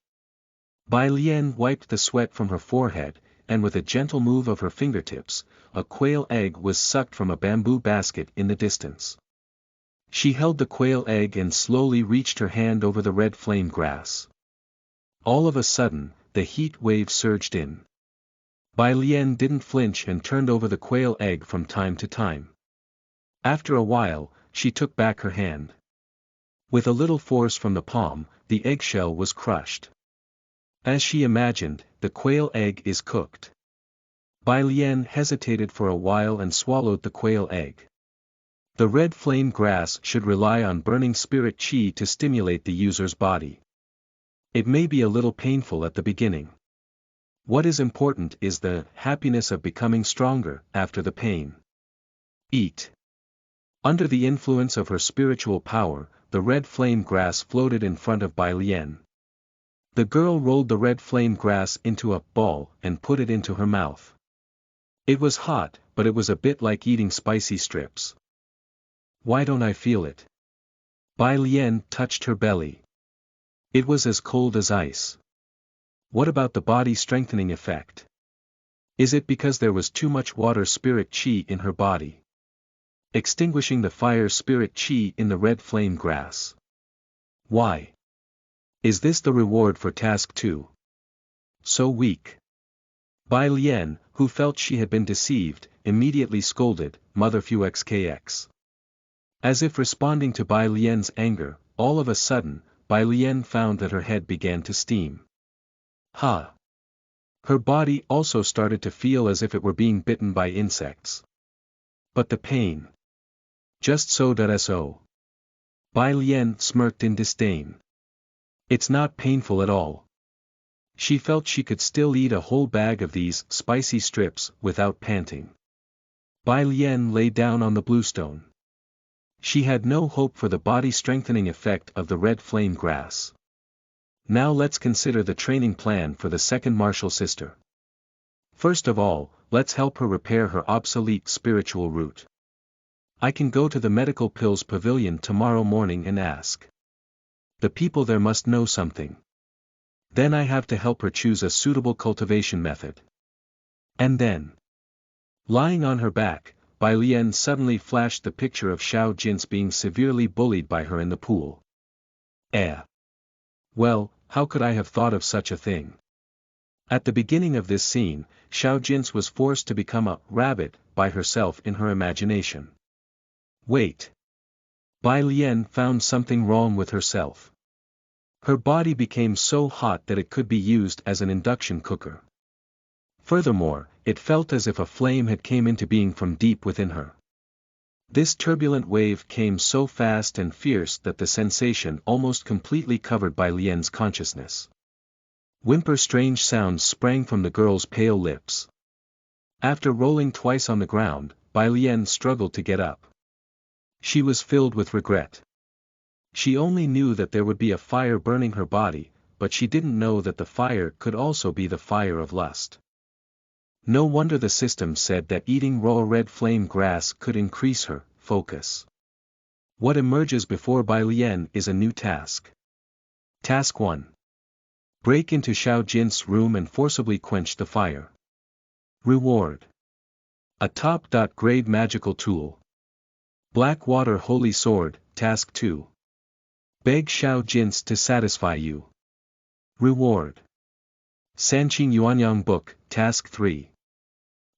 Bai Lian wiped the sweat from her forehead, and with a gentle move of her fingertips, a quail egg was sucked from a bamboo basket in the distance. She held the quail egg and slowly reached her hand over the red flame grass. All of a sudden, the heat wave surged in. Bai Lian didn't flinch and turned over the quail egg from time to time. After a while, she took back her hand. With a little force from the palm, the eggshell was crushed. As she imagined, the quail egg is cooked. Bai Lian hesitated for a while and swallowed the quail egg. The red flame grass should rely on burning spirit qi to stimulate the user's body. It may be a little painful at the beginning. What is important is the happiness of becoming stronger after the pain. Eat. Under the influence of her spiritual power, the red flame grass floated in front of Bai Lian. The girl rolled the red flame grass into a ball and put it into her mouth. It was hot, but it was a bit like eating spicy strips. Why don't I feel it? Bai Lian touched her belly. It was as cold as ice. What about the body strengthening effect? Is it because there was too much water spirit qi in her body? Extinguishing the fire spirit qi in the red flame grass. Why? Is this the reward for task 2? So weak. Bai Lian, who felt she had been deceived, immediately scolded, Mother Fu XKX. As if responding to Bai Lian's anger, all of a sudden, Bai Lian found that her head began to steam. Ha! Her body also started to feel as if it were being bitten by insects. But the pain. Just so. Bai Lian smirked in disdain. It's not painful at all. She felt she could still eat a whole bag of these spicy strips without panting. Bai Lian lay down on the bluestone. She had no hope for the body-strengthening effect of the red flame grass. Now let's consider the training plan for the second martial sister. First of all, let's help her repair her obsolete spiritual root. I can go to the medical pills pavilion tomorrow morning and ask. The people there must know something. Then I have to help her choose a suitable cultivation method. And then, lying on her back, Bai Lian suddenly flashed the picture of Xiao Jin's being severely bullied by her in the pool. Well, how could I have thought of such a thing? At the beginning of this scene, Xiao Jin was forced to become a rabbit by herself in her imagination. Wait. Bai Lian found something wrong with herself. Her body became so hot that it could be used as an induction cooker. Furthermore, it felt as if a flame had came into being from deep within her. This turbulent wave came so fast and fierce that the sensation almost completely covered Bai Lian's consciousness. Strange sounds sprang from the girl's pale lips. After rolling twice on the ground, Bai Lian struggled to get up. She was filled with regret. She only knew that there would be a fire burning her body, but she didn't know that the fire could also be the fire of lust. No wonder the system said that eating raw red flame grass could increase her focus. What emerges before Bai Lian is a new task. Task 1. Break into Xiao Jin's room and forcibly quench the fire. Reward. A top-grade magical tool. Black Water Holy Sword, Task 2. Beg Xiao Jin to satisfy you. Reward. Sanqing Yuanyang Book, Task 3.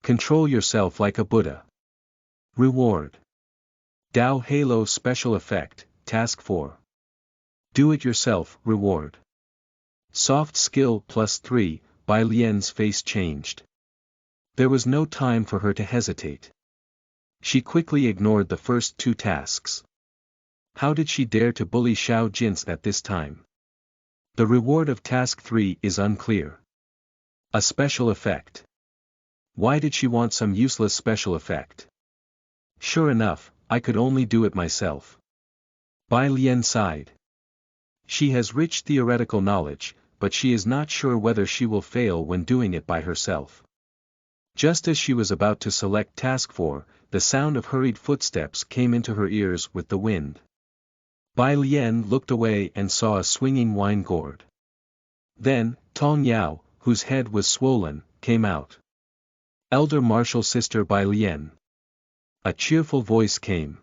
Control yourself like a Buddha. Reward. Dao Halo Special Effect, Task 4. Do it yourself, reward. Soft Skill +3, Bai Lian's face changed. There was no time for her to hesitate. She quickly ignored the first 2 tasks. How did she dare to bully Xiao Jin at this time? The reward of Task 3 is unclear. A special effect. Why did she want some useless special effect? Sure enough, I could only do it myself. Bai Lian sighed. She has rich theoretical knowledge, but she is not sure whether she will fail when doing it by herself. Just as she was about to select Task 4, the sound of hurried footsteps came into her ears with the wind. Bai Lian looked away and saw a swinging wine gourd. Then, Tong Yao, whose head was swollen, came out. Elder Martial Sister Bai Lian. A cheerful voice came.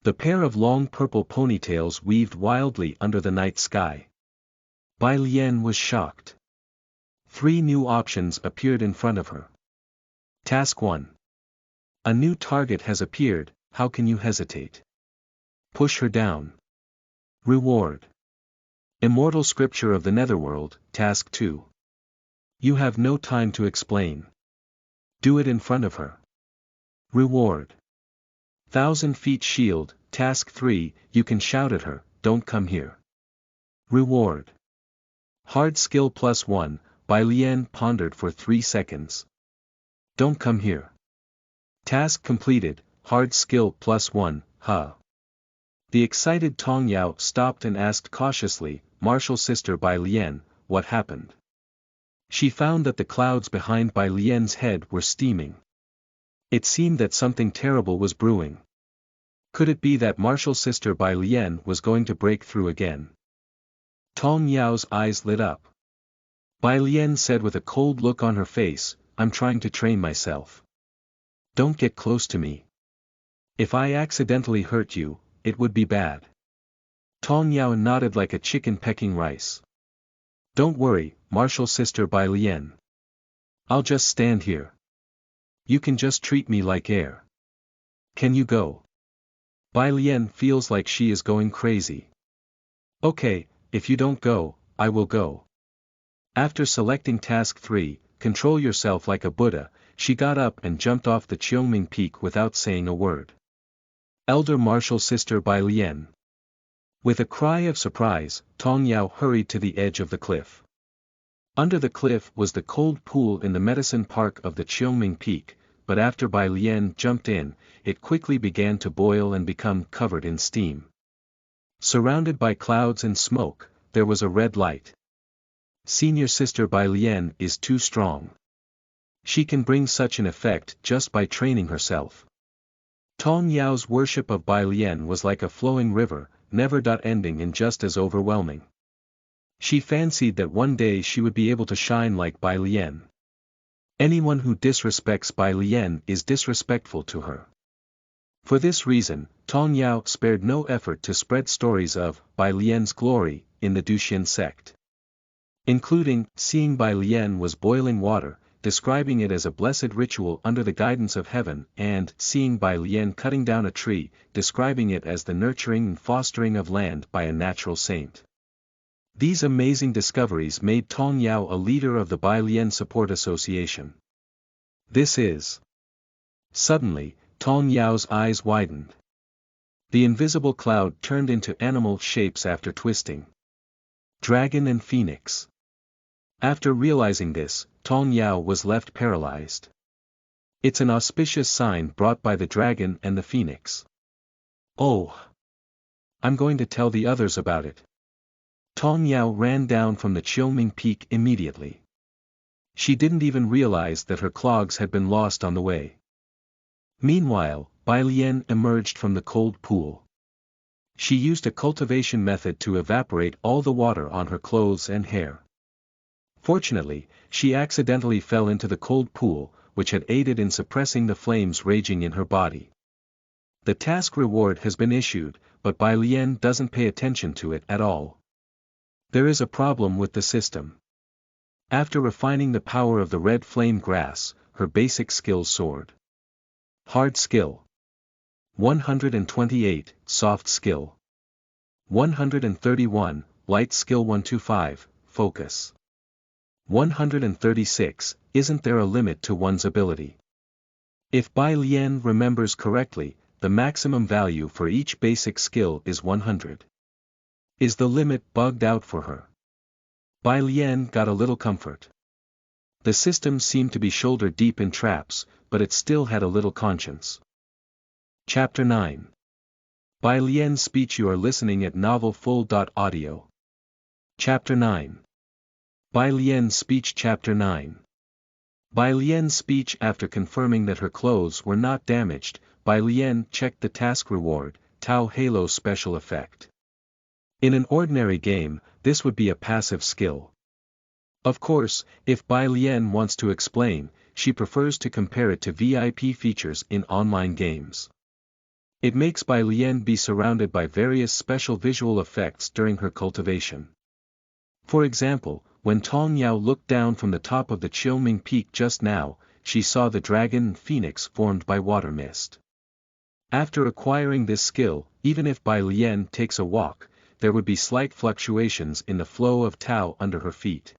The pair of long purple ponytails weaved wildly under the night sky. Bai Lian was shocked. 3 new options appeared in front of her. Task 1. A new target has appeared, how can you hesitate? Push her down. Reward. Immortal Scripture of the Netherworld, Task 2. You have no time to explain. Do it in front of her. Reward. 1,000 feet shield, Task 3, you can shout at her, don't come here. Reward. Hard skill +1, Bai Lian pondered for 3 seconds. Don't come here. Task completed, hard skill +1, huh. The excited Tong Yao stopped and asked cautiously, Martial Sister Bai Lian, what happened? She found that the clouds behind Bai Lian's head were steaming. It seemed that something terrible was brewing. Could it be that Martial Sister Bai Lian was going to break through again? Tong Yao's eyes lit up. Bai Lian said with a cold look on her face, I'm trying to train myself. Don't get close to me. If I accidentally hurt you, it would be bad. Tong Yao nodded like a chicken pecking rice. Don't worry, Martial Sister Bai Lian. I'll just stand here. You can just treat me like air. Can you go? Bai Lian feels like she is going crazy. Okay, if you don't go, I will go. After selecting Task 3, Control Yourself like a Buddha, she got up and jumped off the Qiongming Peak without saying a word. Elder Martial Sister Bai Lian. With a cry of surprise, Tong Yao hurried to the edge of the cliff. Under the cliff was the cold pool in the medicine park of the Qiongming Peak, but after Bai Lian jumped in, it quickly began to boil and become covered in steam. Surrounded by clouds and smoke, there was a red light. Senior Sister Bai Lian is too strong. She can bring such an effect just by training herself. Tong Yao's worship of Bai Lian was like a flowing river, never ending and just as overwhelming. She fancied that one day she would be able to shine like Bai Lian. Anyone who disrespects Bai Lian is disrespectful to her. For this reason, Tong Yao spared no effort to spread stories of Bai Lian's glory in the Duxian sect. Including, seeing Bai Lian was boiling water, describing it as a blessed ritual under the guidance of heaven, and seeing Bai Lian cutting down a tree, describing it as the nurturing and fostering of land by a natural saint. These amazing discoveries made Tong Yao a leader of the Bai Lian Support Association. This is. Suddenly, Tong Yao's eyes widened. The invisible cloud turned into animal shapes after twisting. Dragon and Phoenix. After realizing this, Tong Yao was left paralyzed. It's an auspicious sign brought by the dragon and the phoenix. Oh! I'm going to tell the others about it. Tong Yao ran down from the Qiongming Peak immediately. She didn't even realize that her clogs had been lost on the way. Meanwhile, Bai Lian emerged from the cold pool. She used a cultivation method to evaporate all the water on her clothes and hair. Fortunately, she accidentally fell into the cold pool, which had aided in suppressing the flames raging in her body. The task reward has been issued, but Bai Lian doesn't pay attention to it at all. There is a problem with the system. After refining the power of the red flame grass, her basic skills soared. Hard skill. 128, soft skill. 131, light skill 125, focus. 136, isn't there a limit to one's ability? If Bai Lian remembers correctly, the maximum value for each basic skill is 100. Is the limit bugged out for her? Bai Lian got a little comfort. The system seemed to be shoulder deep in traps, but it still had a little conscience. Chapter 9. Bai Lian's speech. You are listening at novelfull.audio. Chapter 9. Bai Lian's speech. Chapter 9. Bai Lian's speech. After confirming that her clothes were not damaged, Bai Lian checked the task reward, Tao Halo special effect. In an ordinary game, this would be a passive skill. Of course, if Bai Lian wants to explain, she prefers to compare it to VIP features in online games. It makes Bai Lian be surrounded by various special visual effects during her cultivation. For example, when Tong Yao looked down from the top of the Qiongming Peak just now, she saw the dragon and phoenix formed by water mist. After acquiring this skill, even if Bai Lian takes a walk, there would be slight fluctuations in the flow of Tao under her feet.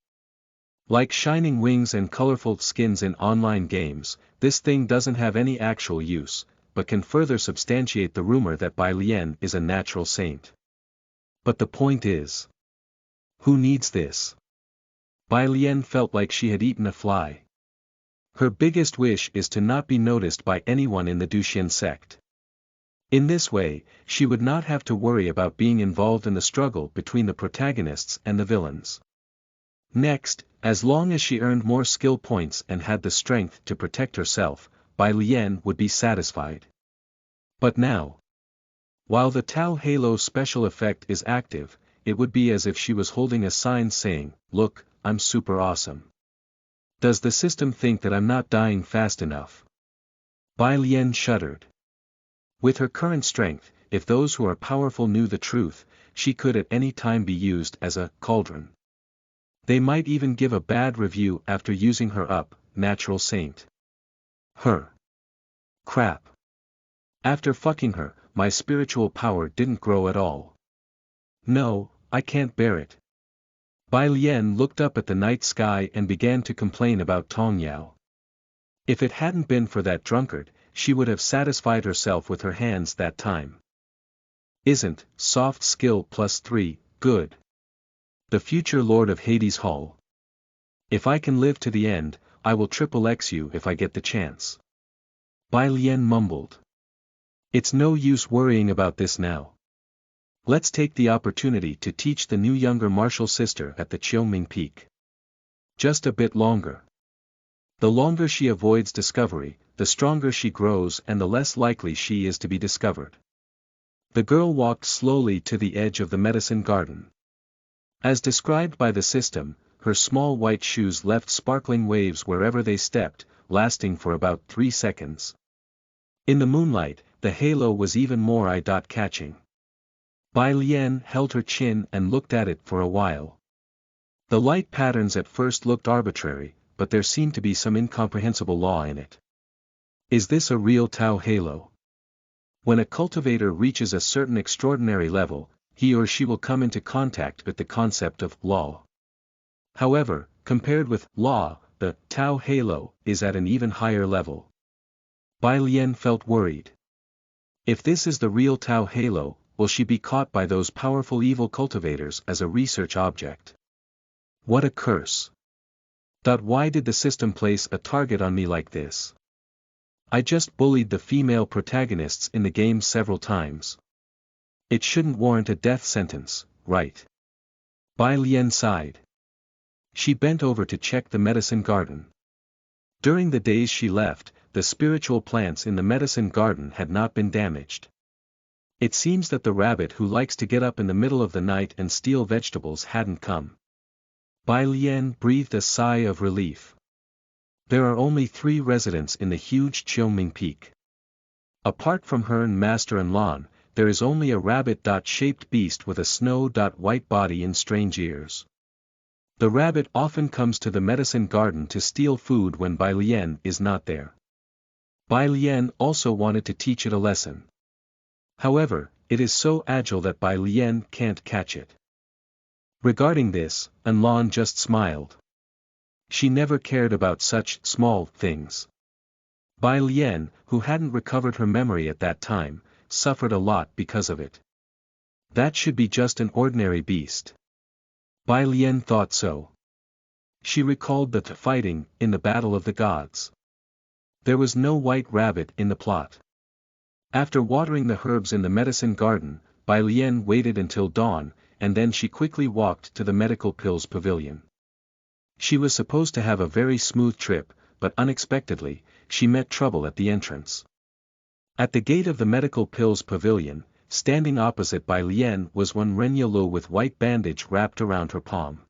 Like shining wings and colorful skins in online games, this thing doesn't have any actual use, but can further substantiate the rumor that Bai Lian is a natural saint. But the point is, who needs this? Bai Lian felt like she had eaten a fly. Her biggest wish is to not be noticed by anyone in the Duxian sect. In this way, she would not have to worry about being involved in the struggle between the protagonists and the villains. Next, as long as she earned more skill points and had the strength to protect herself, Bai Lian would be satisfied. But now, while the Tao Halo special effect is active, it would be as if she was holding a sign saying, "Look, I'm super awesome. Does the system think that I'm not dying fast enough?" Bai Lian shuddered. With her current strength, if those who are powerful knew the truth, she could at any time be used as a cauldron. They might even give a bad review after using her up, natural saint. Her. Crap. After fucking her, my spiritual power didn't grow at all. No, I can't bear it. Bai Lian looked up at the night sky and began to complain about Tong Yao. If it hadn't been for that drunkard, she would have satisfied herself with her hands that time. Isn't soft skill +3 good? The future Lord of Hades Hall. If I can live to the end, I will triple X you if I get the chance. Bai Lian mumbled. It's no use worrying about this now. Let's take the opportunity to teach the new younger martial sister at the Qiuming Peak. Just a bit longer. The longer she avoids discovery, the stronger she grows and the less likely she is to be discovered. The girl walked slowly to the edge of the medicine garden. As described by the system, her small white shoes left sparkling waves wherever they stepped, lasting for about 3 seconds. In the moonlight, the halo was even more eye-catching. Bai Lian held her chin and looked at it for a while. The light patterns at first looked arbitrary, but there seemed to be some incomprehensible law in it. Is this a real Tao halo? When a cultivator reaches a certain extraordinary level, he or she will come into contact with the concept of law. However, compared with law, the Tao halo is at an even higher level. Bai Lian felt worried. If this is the real Tao halo, will she be caught by those powerful evil cultivators as a research object? What a curse! Why did the system place a target on me like this? I just bullied the female protagonists in the game several times. It shouldn't warrant a death sentence, right? Bai Lian sighed. She bent over to check the medicine garden. During the days she left, the spiritual plants in the medicine garden had not been damaged. It seems that the rabbit who likes to get up in the middle of the night and steal vegetables hadn't come. Bai Lian breathed a sigh of relief. There are only 3 residents in the huge Qiuming Peak. Apart from her and Master and Lan, there is only a rabbit-shaped beast with a snow-white body and strange ears. The rabbit often comes to the medicine garden to steal food when Bai Lian is not there. Bai Lian also wanted to teach it a lesson. However, it is so agile that Bai Lian can't catch it. Regarding this, Lan just smiled. She never cared about such small things. Bai Lian, who hadn't recovered her memory at that time, suffered a lot because of it. That should be just an ordinary beast. Bai Lian thought so. She recalled the fighting in the Battle of the Gods. There was no white rabbit in the plot. After watering the herbs in the medicine garden, Bai Lian waited until dawn, and then she quickly walked to the medical pills pavilion. She was supposed to have a very smooth trip, but unexpectedly, she met trouble at the entrance. At the gate of the medical pills pavilion, standing opposite Bai Lian was one Renyalo with white bandage wrapped around her palm.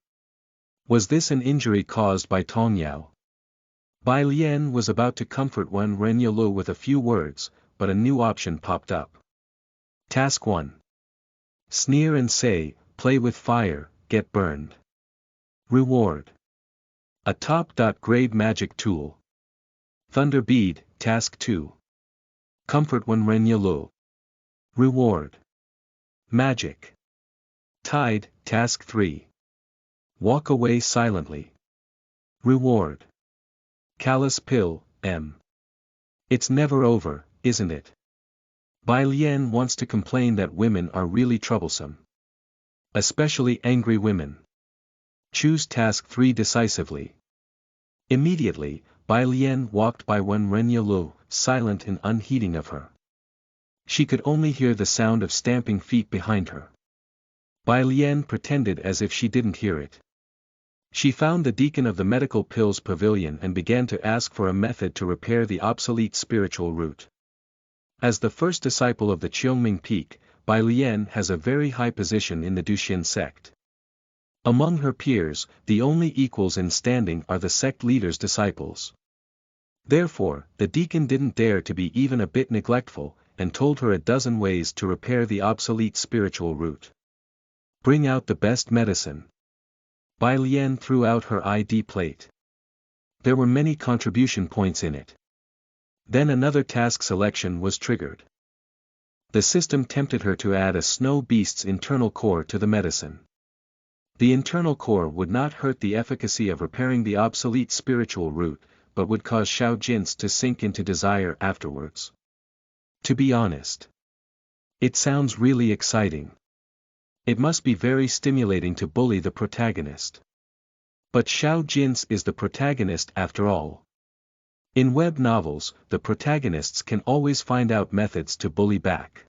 Was this an injury caused by Tong Yao? Bai Lian was about to comfort one Renyalo with a few words, but a new option popped up. Task 1. Sneer and say, play with fire, get burned. Reward. A top-grade magic tool. Thunder Bead, Task 2. Comfort one Renyalo. Reward. Magic. Tide, Task 3. Walk away silently. Reward. Callous pill, M. It's never over, isn't it? Bai Lian wants to complain that women are really troublesome. Especially angry women. Choose Task 3 decisively. Immediately, Bai Lian walked by Wen Renyalu, silent and unheeding of her. She could only hear the sound of stamping feet behind her. Bai Lian pretended as if she didn't hear it. She found the deacon of the medical pills pavilion and began to ask for a method to repair the obsolete spiritual root. As the first disciple of the Qiongming Peak, Bai Lian has a very high position in the Duxian sect. Among her peers, the only equals in standing are the sect leader's disciples. Therefore, the deacon didn't dare to be even a bit neglectful, and told her a dozen ways to repair the obsolete spiritual root. Bring out the best medicine. Bai Lian threw out her ID plate. There were many contribution points in it. Then another task selection was triggered. The system tempted her to add a snow beast's internal core to the medicine. The internal core would not hurt the efficacy of repairing the obsolete spiritual root, but would cause Xiao Jin's to sink into desire afterwards. To be honest, it sounds really exciting. It must be very stimulating to bully the protagonist. But Xiao Jin's is the protagonist after all. In web novels, the protagonists can always find out methods to bully back.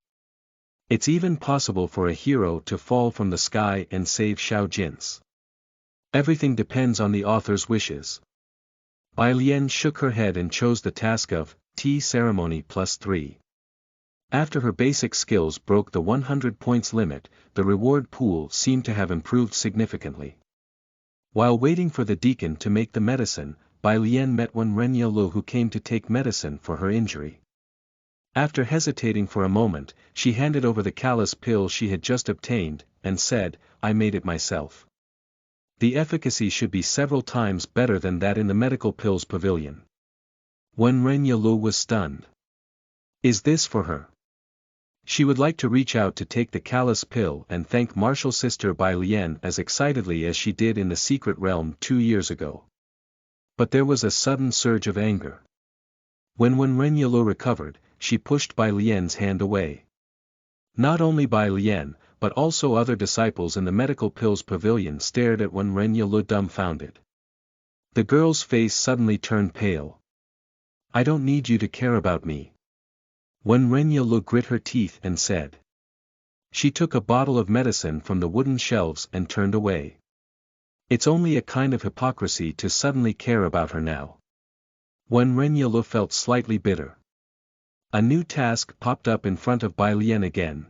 It's even possible for a hero to fall from the sky and save Xiao Jin's. Everything depends on the author's wishes. Bai Lian shook her head and chose the task of tea ceremony +3. After her basic skills broke the 100 points limit, the reward pool seemed to have improved significantly. While waiting for the deacon to make the medicine, Bai Lian met Wen Renyalu, who came to take medicine for her injury. After hesitating for a moment, she handed over the callous pill she had just obtained, and said, "I made it myself. The efficacy should be several times better than that in the medical pills pavilion." Wen Renyalu was stunned. Is this for her? She would like to reach out to take the callous pill and thank Martial Sister Bai Lian as excitedly as she did in the secret realm 2 years ago. But there was a sudden surge of anger. When Wen Renyalu recovered, she pushed Bai Lian's hand away. Not only Bai Lian, but also other disciples in the medical pills pavilion stared at Wen Renyalu dumbfounded. The girl's face suddenly turned pale. "I don't need you to care about me." Wen Renyalu grit her teeth and said. She took a bottle of medicine from the wooden shelves and turned away. It's only a kind of hypocrisy to suddenly care about her now. Wen Renyalu felt slightly bitter. A new task popped up in front of Bai Lian again.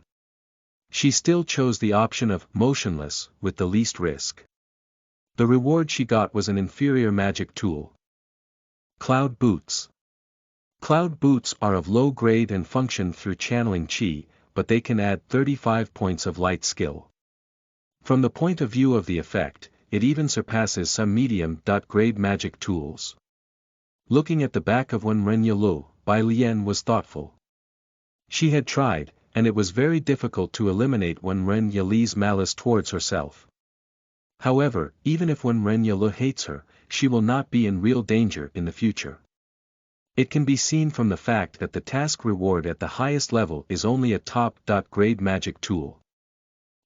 She still chose the option of motionless, with the least risk. The reward she got was an inferior magic tool. Cloud Boots. Cloud Boots are of low grade and function through channeling Qi, but they can add 35 points of light skill. From the point of view of the effect, it even surpasses some medium-grade magic tools. Looking at the back of Wen Renyalu, Bai Lian was thoughtful. She had tried, and it was very difficult to eliminate Wen Renyalu's malice towards herself. However, even if Wen Renyalu hates her, she will not be in real danger in the future. It can be seen from the fact that the task reward at the highest level is only a top-grade magic tool.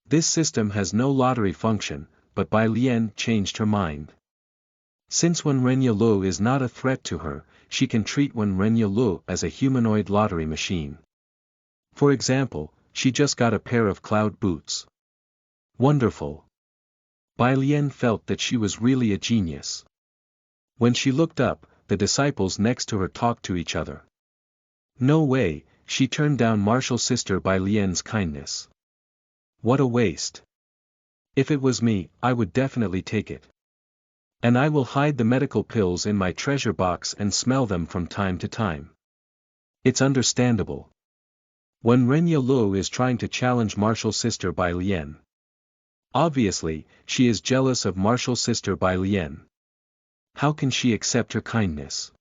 This system has no lottery function, but Bai Lian changed her mind. Since Wen Renyalu is not a threat to her, she can treat Wen Renyalu as a humanoid lottery machine. For example, she just got a pair of cloud boots. Wonderful. Bai Lian felt that she was really a genius. When she looked up, the disciples next to her talked to each other. No way, she turned down Martial Sister Bai Lian's kindness. What a waste. If it was me, I would definitely take it. And I will hide the medical pills in my treasure box and smell them from time to time. It's understandable. When Renyalu is trying to challenge Martial Sister Bai Lian. Obviously, she is jealous of Martial Sister Bai Lian. How can she accept her kindness?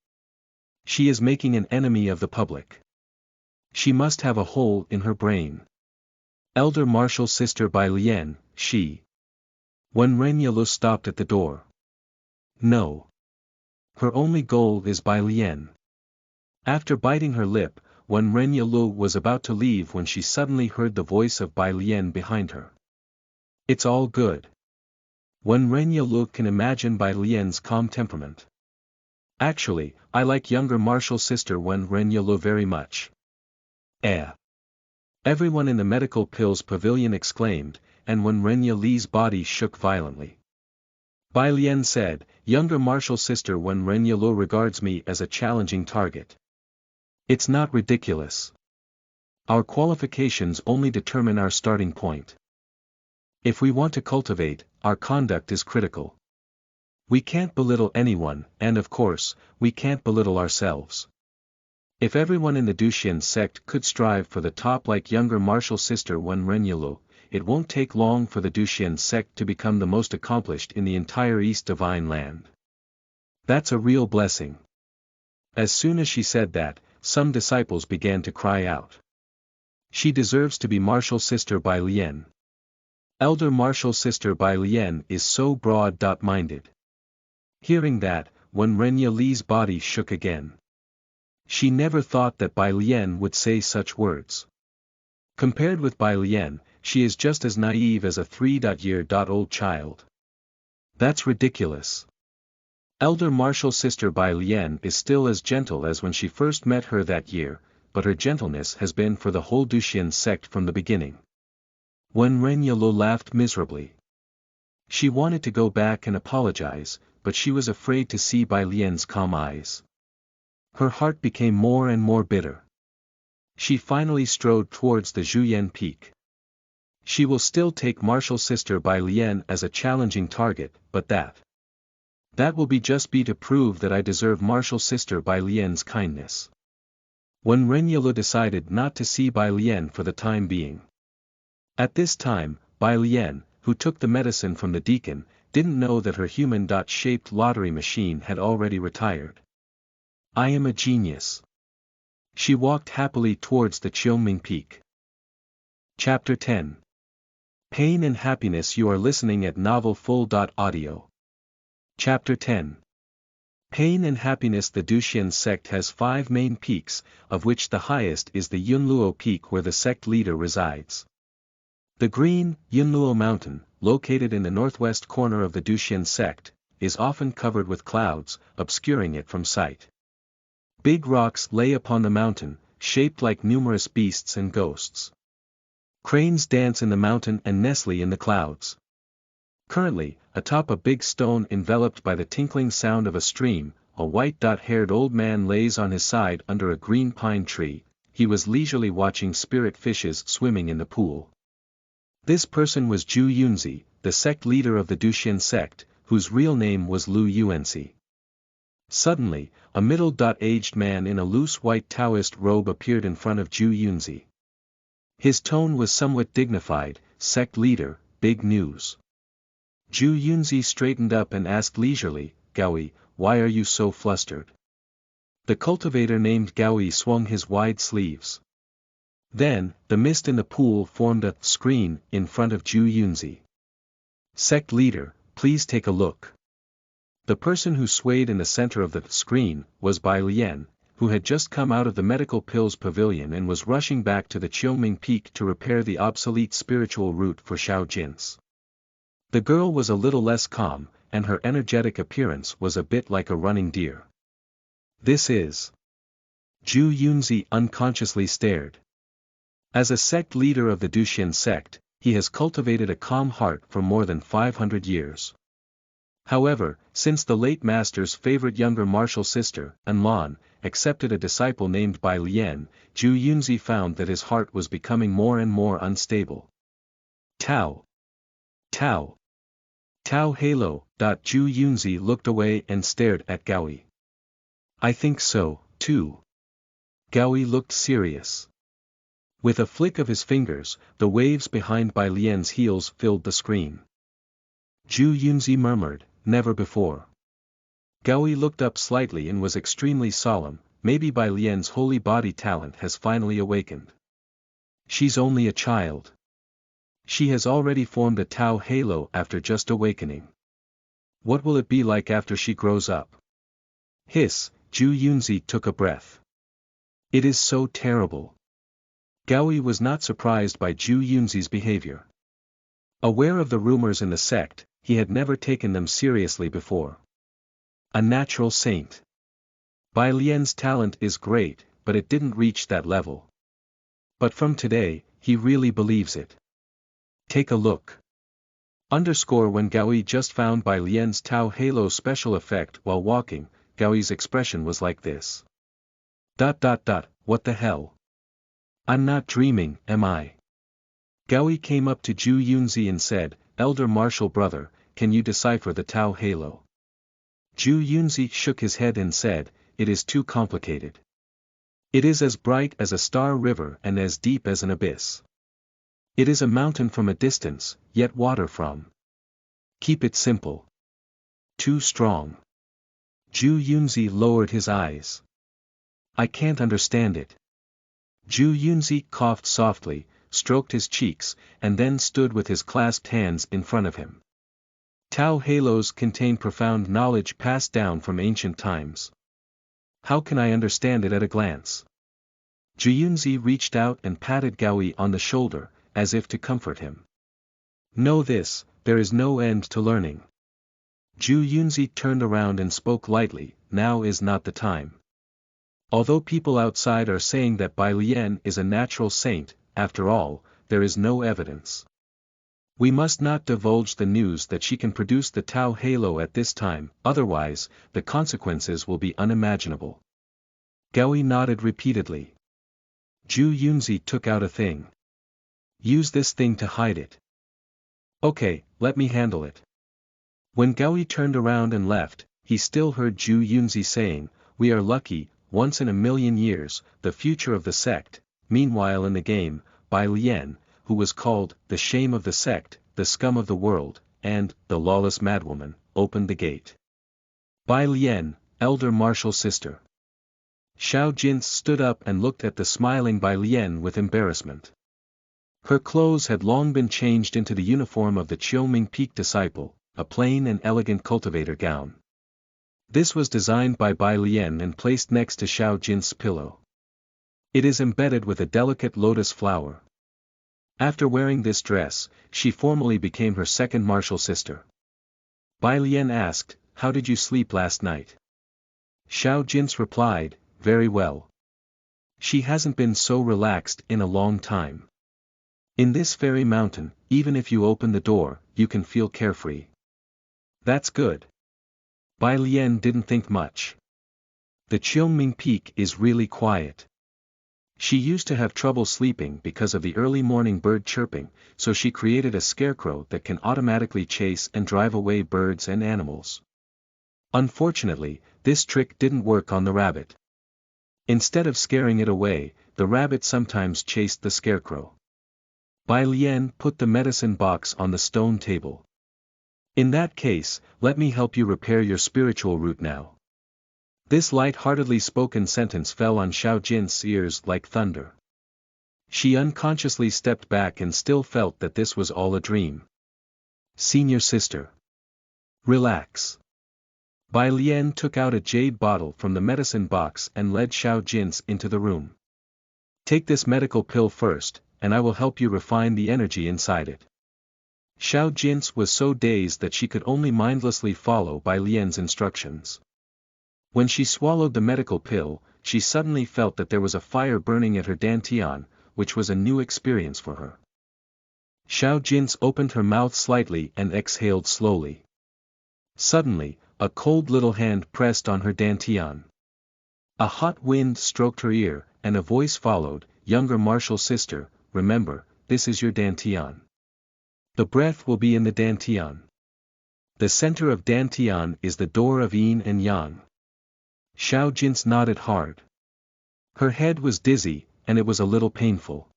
She is making an enemy of the public. She must have a hole in her brain. Elder Martial Sister Bai Lian, she. When Renyalu stopped at the door. No. Her only goal is Bai Lian. After biting her lip, when Renyalu was about to leave when she suddenly heard the voice of Bai Lian behind her. It's all good. When Renyalu can imagine Bai Lian's calm temperament. Actually, I like younger martial sister Wen Renyalu very much. Everyone in the medical pills pavilion exclaimed, and when Renyalu's body shook violently. Bai Lian said, younger martial sister Wen Renyalu regards me as a challenging target. It's not ridiculous. Our qualifications only determine our starting point. If we want to cultivate, our conduct is critical. We can't belittle anyone, and of course, we can't belittle ourselves. If everyone in the Duxian sect could strive for the top like younger martial sister Wen Renyalu, it won't take long for the Duxian sect to become the most accomplished in the entire East Divine Land. That's a real blessing. As soon as she said that, some disciples began to cry out. She deserves to be martial sister Bai Lian. Elder martial sister Bai Lian is so broad-minded. Hearing that, when Renyalu's body shook again. She never thought that Bai Lian would say such words. Compared with Bai Lian, she is just as naive as a 3-year-old child. That's ridiculous. Elder martial sister Bai Lian is still as gentle as when she first met her that year, but her gentleness has been for the whole Duxian sect from the beginning. When Renyalu laughed miserably. She wanted to go back and apologize, but she was afraid to see Bai Lian's calm eyes. Her heart became more and more bitter. She finally strode towards the Zhuyan peak. She will still take martial sister Bai Lian as a challenging target, but that will be to prove that I deserve martial sister Bai Lian's kindness. When Renyalu decided not to see Bai Lian for the time being. At this time, Bai Lian, who took the medicine from the deacon, didn't know that her human-shaped lottery machine had already retired. I am a genius. She walked happily towards the Qiongming peak. Chapter 10. Pain and Happiness. You are listening at novelfull.audio. Chapter 10. Pain and Happiness. The Duxian sect has 5 main peaks, of which the highest is the Yunluo peak where the sect leader resides. The green, Yunluo mountain, located in the northwest corner of the Duxian sect, is often covered with clouds, obscuring it from sight. Big rocks lay upon the mountain, shaped like numerous beasts and ghosts. Cranes dance in the mountain and nestle in the clouds. Currently, atop a big stone enveloped by the tinkling sound of a stream, a white-haired old man lays on his side under a green pine tree. He was leisurely watching spirit fishes swimming in the pool. This person was Zhu Yunzi, the sect leader of the Duxian sect, whose real name was Lu Yuanxi. Suddenly, a middle-aged man in a loose white Taoist robe appeared in front of Zhu Yunzi. His tone was somewhat dignified. Sect leader, big news. Zhu Yunzi straightened up and asked leisurely, Gaoyi, why are you so flustered? The cultivator named Gaoyi swung his wide sleeves. Then, the mist in the pool formed a screen in front of Zhu Yunzi. Sect leader, please take a look. The person who swayed in the center of the screen was Bai Lian, who had just come out of the medical pills pavilion and was rushing back to the Qiongming peak to repair the obsolete spiritual route for Xiao Jin's. The girl was a little less calm, and her energetic appearance was a bit like a running deer. This is. Zhu Yunzi unconsciously stared. As a sect leader of the Duxian sect, he has cultivated a calm heart for more than 500 years. However, since the late master's favorite younger martial sister, Anlan, accepted a disciple named Bai Lian, Zhu Yunzi found that his heart was becoming more and more unstable. Tao Halo. Zhu Yunzi looked away and stared at Gaoyi. I think so, too. Gaoyi looked serious. With a flick of his fingers, the waves behind Bai Lian's heels filled the screen. Zhu Yunzi murmured, never before. Gaoyi looked up slightly and was extremely solemn. Maybe Bai Lian's holy body talent has finally awakened. She's only a child. She has already formed a Tao halo after just awakening. What will it be like after she grows up? Hiss, Zhu Yunzi took a breath. It is so terrible. Gaoi was not surprised by Zhu Yunzi's behavior. Aware of the rumors in the sect, he had never taken them seriously before. A natural saint. Bai Lian's talent is great, but it didn't reach that level. But from today, he really believes it. Take a look. When Gaoi just found Bai Lian's Tao Halo special effect while walking, Gaoi's expression was like this. ... What the hell? I'm not dreaming, am I? Gaoi came up to Zhu Yunzi and said, Elder Martial Brother, can you decipher the Tao Halo? Zhu Yunzi shook his head and said, it is too complicated. It is as bright as a star river and as deep as an abyss. It is a mountain from a distance, yet water from. Keep it simple. Too strong. Zhu Yunzi lowered his eyes. I can't understand it. Zhu Yunzi coughed softly, stroked his cheeks, and then stood with his clasped hands in front of him. Tao halos contain profound knowledge passed down from ancient times. How can I understand it at a glance? Zhu Yunzi reached out and patted Gaoi on the shoulder, as if to comfort him. Know this, there is no end to learning. Zhu Yunzi turned around and spoke lightly, now is not the time. Although people outside are saying that Bai Lian is a natural saint, after all, there is no evidence. We must not divulge the news that she can produce the Tao Halo at this time, otherwise, the consequences will be unimaginable. Gaoi nodded repeatedly. Zhu Yunzi took out a thing. Use this thing to hide it. Okay, let me handle it. When Gaoi turned around and left, he still heard Zhu Yunzi saying, we are lucky, once in a million years, the future of the sect. Meanwhile in the game, Bai Lian, who was called, the shame of the sect, the scum of the world, and, the lawless madwoman, opened the gate. Bai Lian, elder martial sister. Xiao Jin stood up and looked at the smiling Bai Lian with embarrassment. Her clothes had long been changed into the uniform of the Qiuming Peak disciple, a plain and elegant cultivator gown. This was designed by Bai Lian and placed next to Xiao Jin's pillow. It is embedded with a delicate lotus flower. After wearing this dress, she formally became her second martial sister. Bai Lian asked, how did you sleep last night? Xiao Jins replied, very well. She hasn't been so relaxed in a long time. In this fairy mountain, even if you open the door, you can feel carefree. That's good. Bai Lian didn't think much. The Qiuming Peak is really quiet. She used to have trouble sleeping because of the early morning bird chirping, so she created a scarecrow that can automatically chase and drive away birds and animals. Unfortunately, this trick didn't work on the rabbit. Instead of scaring it away, the rabbit sometimes chased the scarecrow. Bai Lian put the medicine box on the stone table. In that case, let me help you repair your spiritual root now. This light-heartedly spoken sentence fell on Xiao Jin's ears like thunder. She unconsciously stepped back and still felt that this was all a dream. Senior sister. Relax. Bai Lian took out a jade bottle from the medicine box and led Xiao Jin into the room. Take this medical pill first, and I will help you refine the energy inside it. Xiao Jin was so dazed that she could only mindlessly follow Bai Lian's instructions. When she swallowed the medical pill, she suddenly felt that there was a fire burning at her dantian, which was a new experience for her. Xiao Jin opened her mouth slightly and exhaled slowly. Suddenly, a cold little hand pressed on her dantian. A hot wind stroked her ear, and a voice followed, younger martial sister, remember, this is your dantian. The breath will be in the dantian. The center of dantian is the door of yin and yang. Xiao Jin nodded hard. Her head was dizzy, and it was a little painful.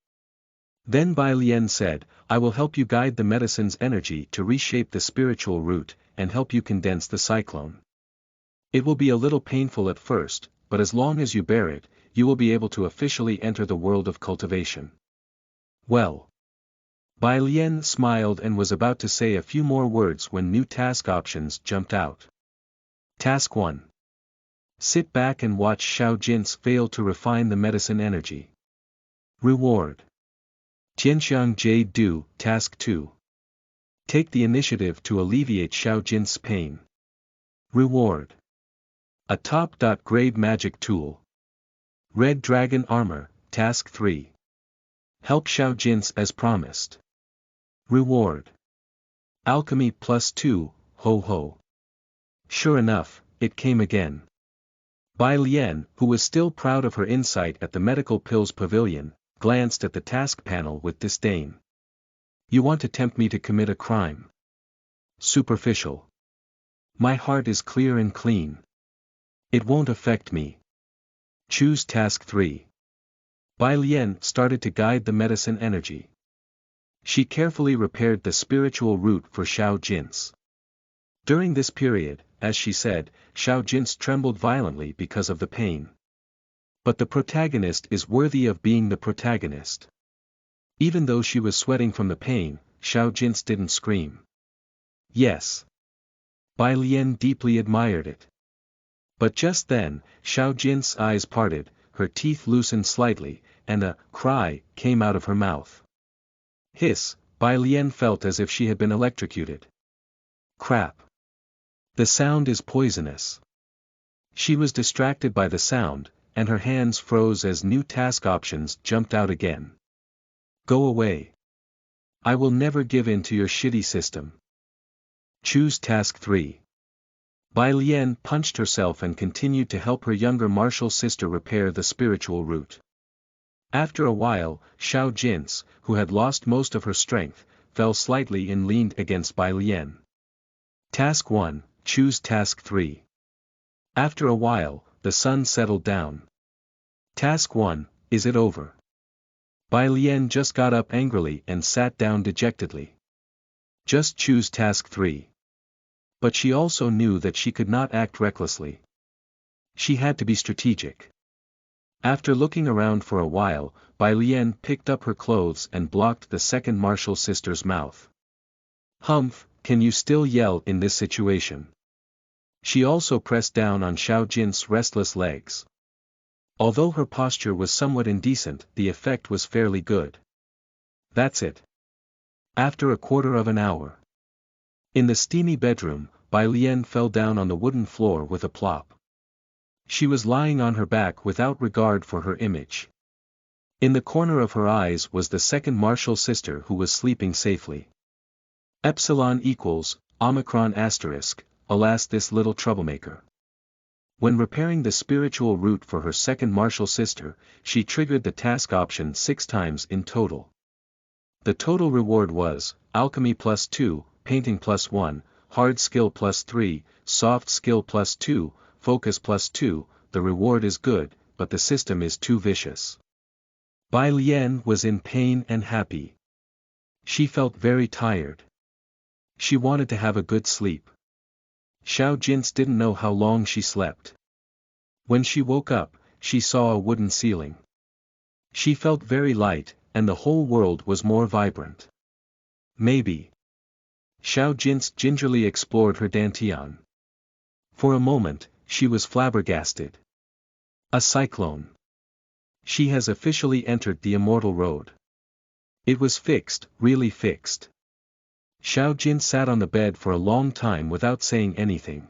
Then Bai Lian said, I will help you guide the medicine's energy to reshape the spiritual root, and help you condense the cyclone. It will be a little painful at first, but as long as you bear it, you will be able to officially enter the world of cultivation. Well. Bai Lian smiled and was about to say a few more words when new task options jumped out. Task 1. Sit back and watch Xiao Jin's fail to refine the medicine energy. Reward. Tianxiang Jie Du, Task 2. Take the initiative to alleviate Xiao Jin's pain. Reward. A top-grade magic tool. Red Dragon Armor, Task 3. Help Xiao Jin's as promised. Reward. Alchemy +2, ho ho. Sure enough, it came again. Bai Lian, who was still proud of her insight at the medical pills pavilion, glanced at the task panel with disdain. You want to tempt me to commit a crime? Superficial. My heart is clear and clean. It won't affect me. Choose Task 3. Bai Lian started to guide the medicine energy. She carefully repaired the spiritual root for Xiao Jin's. During this period, as she said, Xiao Jin's trembled violently because of the pain. But the protagonist is worthy of being the protagonist. Even though she was sweating from the pain, Xiao Jin's didn't scream. Yes. Bai Lian deeply admired it. But just then, Xiao Jin's eyes parted, her teeth loosened slightly, and a cry came out of her mouth. Hiss, Bai Lian felt as if she had been electrocuted. Crap. The sound is poisonous. She was distracted by the sound, and her hands froze as new task options jumped out again. Go away. I will never give in to your shitty system. Choose Task 3. Bai Lian punched herself and continued to help her younger martial sister repair the spiritual root. After a while, Xiao Jin's, who had lost most of her strength, fell slightly and leaned against Bai Lian. Task 1, choose Task 3. After a while, the sun settled down. Task 1, is it over? Bai Lian just got up angrily and sat down dejectedly. Just choose Task 3. But she also knew that she could not act recklessly. She had to be strategic. After looking around for a while, Bai Lian picked up her clothes and blocked the second martial sister's mouth. Humph, can you still yell in this situation? She also pressed down on Xiao Jin's restless legs. Although her posture was somewhat indecent, the effect was fairly good. That's it. After a quarter of an hour. In the steamy bedroom, Bai Lian fell down on the wooden floor with a plop. She was lying on her back without regard for her image. In the corner of her eyes was the second martial sister who was sleeping safely. Epsilon equals, Omicron asterisk, alas this little troublemaker. When repairing the spiritual root for her second martial sister, she triggered the task option 6 times in total. The total reward was, Alchemy +2, Painting +1, Hard Skill +3, Soft Skill +2, Focus +2, the reward is good, but the system is too vicious. Bai Lian was in pain and happy. She felt very tired. She wanted to have a good sleep. Xiao Jin's didn't know how long she slept. When she woke up, she saw a wooden ceiling. She felt very light, and the whole world was more vibrant. Maybe. Xiao Jin's gingerly explored her dantian. For a moment, she was flabbergasted. A cyclone. She has officially entered the immortal road. It was fixed, really fixed. Xiao Jin sat on the bed for a long time without saying anything.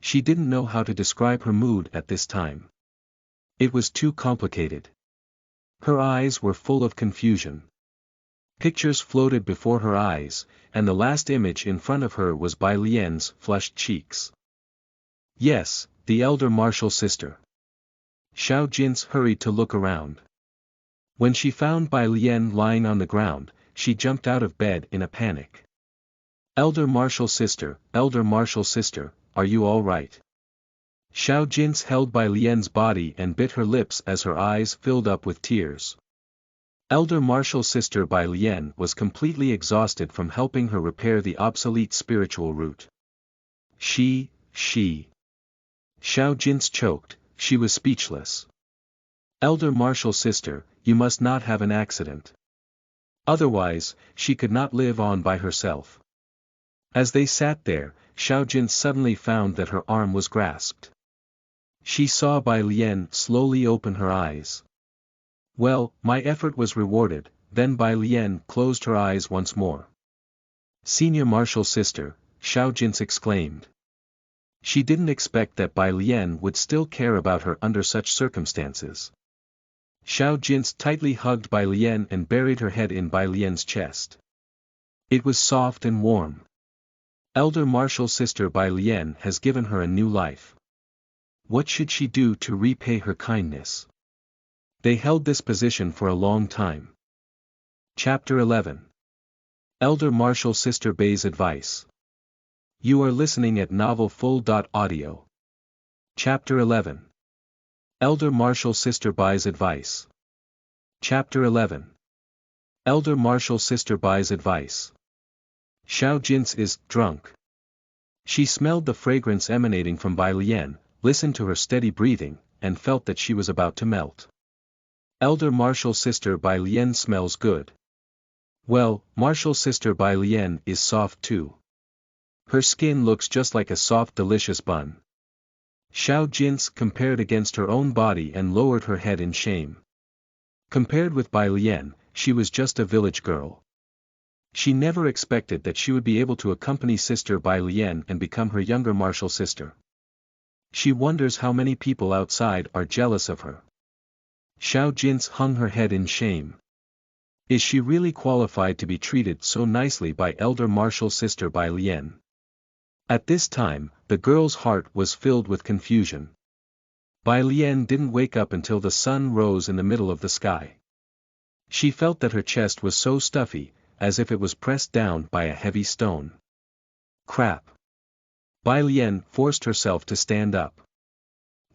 She didn't know how to describe her mood at this time. It was too complicated. Her eyes were full of confusion. Pictures floated before her eyes, and the last image in front of her was Bai Lian's flushed cheeks. Yes, the elder martial sister. Xiao Jin's hurried to look around. When she found Bai Lian lying on the ground, she jumped out of bed in a panic. Elder martial sister, are you all right? Xiao Jin's held Bai Lian's body and bit her lips as her eyes filled up with tears. Elder martial sister Bai Lian was completely exhausted from helping her repair the obsolete spiritual root. Xiao Jin's choked, she was speechless. Elder martial sister, you must not have an accident. Otherwise, she could not live on by herself. As they sat there, Xiaojin suddenly found that her arm was grasped. She saw Bai Lian slowly open her eyes. Well, my effort was rewarded. Then Bai Lian closed her eyes once more. Senior Marshal Sister, Xiaojin exclaimed. She didn't expect that Bai Lian would still care about her under such circumstances. Xiaojin tightly hugged Bai Lian and buried her head in Bai Lian's chest. It was soft and warm. Elder Marshal Sister Bai Lian has given her a new life. What should she do to repay her kindness? They held this position for a long time. Chapter 11. Elder Marshal Sister Bai's Advice. You are listening at novelfull.audio. Chapter 11. Elder Marshal Sister Bai's Advice. Chapter 11. Elder Marshal Sister Bai's Advice. Xiaojin is drunk. She smelled the fragrance emanating from Bai Lian, listened to her steady breathing, and felt that she was about to melt. Elder Marshal Sister Bai Lian smells good. Well, Marshal Sister Bai Lian is soft too. Her skin looks just like a soft delicious bun. Xiaojin compared against her own body and lowered her head in shame. Compared with Bai Lian, she was just a village girl. She never expected that she would be able to accompany Sister Bai Lian and become her younger martial sister. She wonders how many people outside are jealous of her. Xiaojin hung her head in shame. Is she really qualified to be treated so nicely by Elder Marshal Sister Bai Lian? At this time, the girl's heart was filled with confusion. Bai Lian didn't wake up until the sun rose in the middle of the sky. She felt that her chest was so stuffy, as if it was pressed down by a heavy stone. Crap. Bai Lian forced herself to stand up.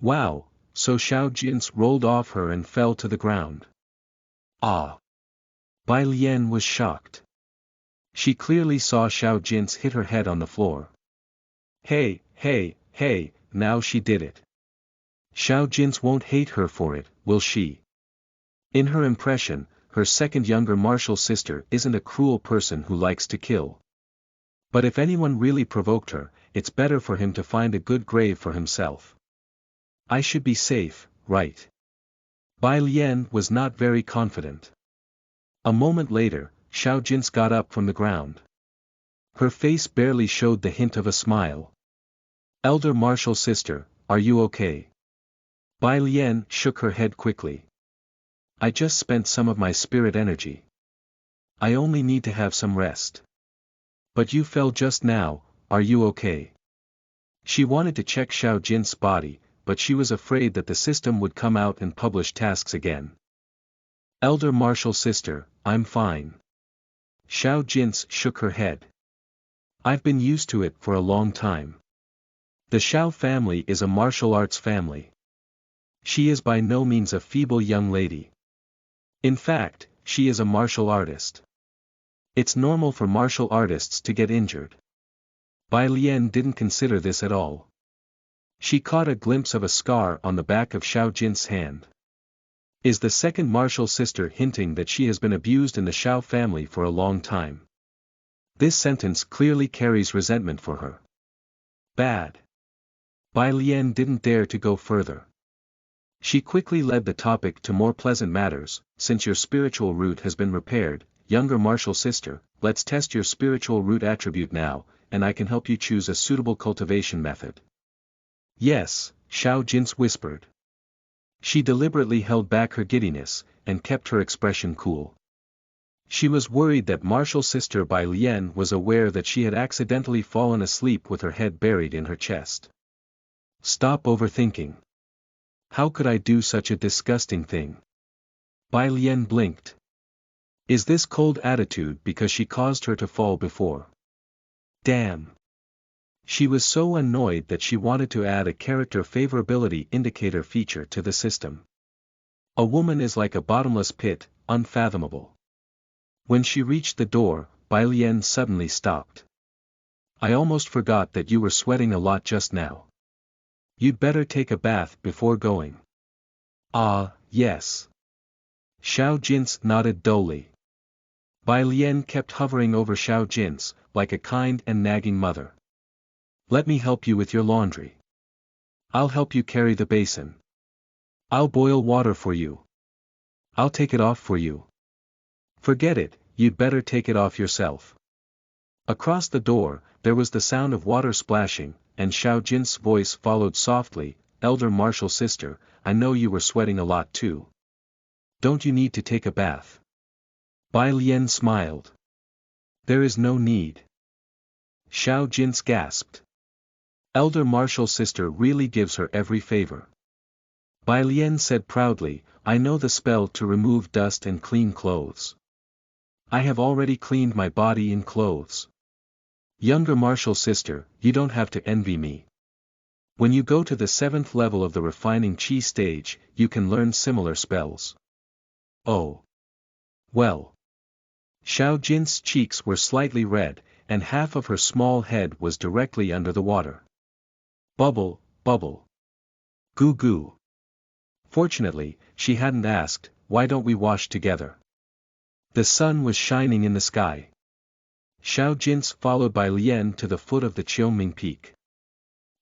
Wow, so Xiaojin rolled off her and fell to the ground. Ah! Bai Lian was shocked. She clearly saw Xiaojin hit her head on the floor. Hey, now she did it. Xiaojin won't hate her for it, will she? In her impression, her second younger martial sister isn't a cruel person who likes to kill. But if anyone really provoked her, it's better for him to find a good grave for himself. I should be safe, right? Bai Lian was not very confident. A moment later, Xiaojin got up from the ground. Her face barely showed the hint of a smile. Elder Marshal Sister, are you okay? Bai Lian shook her head quickly. I just spent some of my spirit energy. I only need to have some rest. But you fell just now, are you okay? She wanted to check Xiaojin's body, but she was afraid that the system would come out and publish tasks again. Elder Marshal Sister, I'm fine. Xiaojin shook her head. I've been used to it for a long time. The Xiao family is a martial arts family. She is by no means a feeble young lady. In fact, she is a martial artist. It's normal for martial artists to get injured. Bai Lian didn't consider this at all. She caught a glimpse of a scar on the back of Xiaojin's hand. Is the second martial sister hinting that she has been abused in the Xiao family for a long time? This sentence clearly carries resentment for her. Bad. Bai Lian didn't dare to go further. She quickly led the topic to more pleasant matters. Since your spiritual root has been repaired, younger martial sister, let's test your spiritual root attribute now, and I can help you choose a suitable cultivation method. Yes, Xiaojin whispered. She deliberately held back her giddiness, and kept her expression cool. She was worried that martial sister Bai Lian was aware that she had accidentally fallen asleep with her head buried in her chest. Stop overthinking. How could I do such a disgusting thing? Bai Lian blinked. Is this cold attitude because she caused her to fall before? Damn. She was so annoyed that she wanted to add a character favorability indicator feature to the system. A woman is like a bottomless pit, unfathomable. When she reached the door, Bai Lian suddenly stopped. I almost forgot that you were sweating a lot just now. You'd better take a bath before going. Ah, yes. Xiaojin nodded dully. Bai Lian kept hovering over Xiao Jin's, like a kind and nagging mother. Let me help you with your laundry. I'll help you carry the basin. I'll boil water for you. I'll take it off for you. Forget it, you'd better take it off yourself. Across the door, there was the sound of water splashing, and Xiao Jin's voice followed softly, Elder Martial Sister, I know you were sweating a lot too. Don't you need to take a bath? Bai Lian smiled. There is no need. Xiao Jin gasped. Elder Martial Sister really gives her every favor. Bai Lian said proudly, I know the spell to remove dust and clean clothes. I have already cleaned my body in clothes. Younger Martial Sister, you don't have to envy me. When you go to the 7th level of the refining chi stage, you can learn similar spells. Oh. Well. Xiao Jin's cheeks were slightly red, and half of her small head was directly under the water. Bubble, bubble. Goo goo. Fortunately, she hadn't asked, why don't we wash together? The sun was shining in the sky. Xiao Jin followed Bai Lian to the foot of the Qiongming Peak.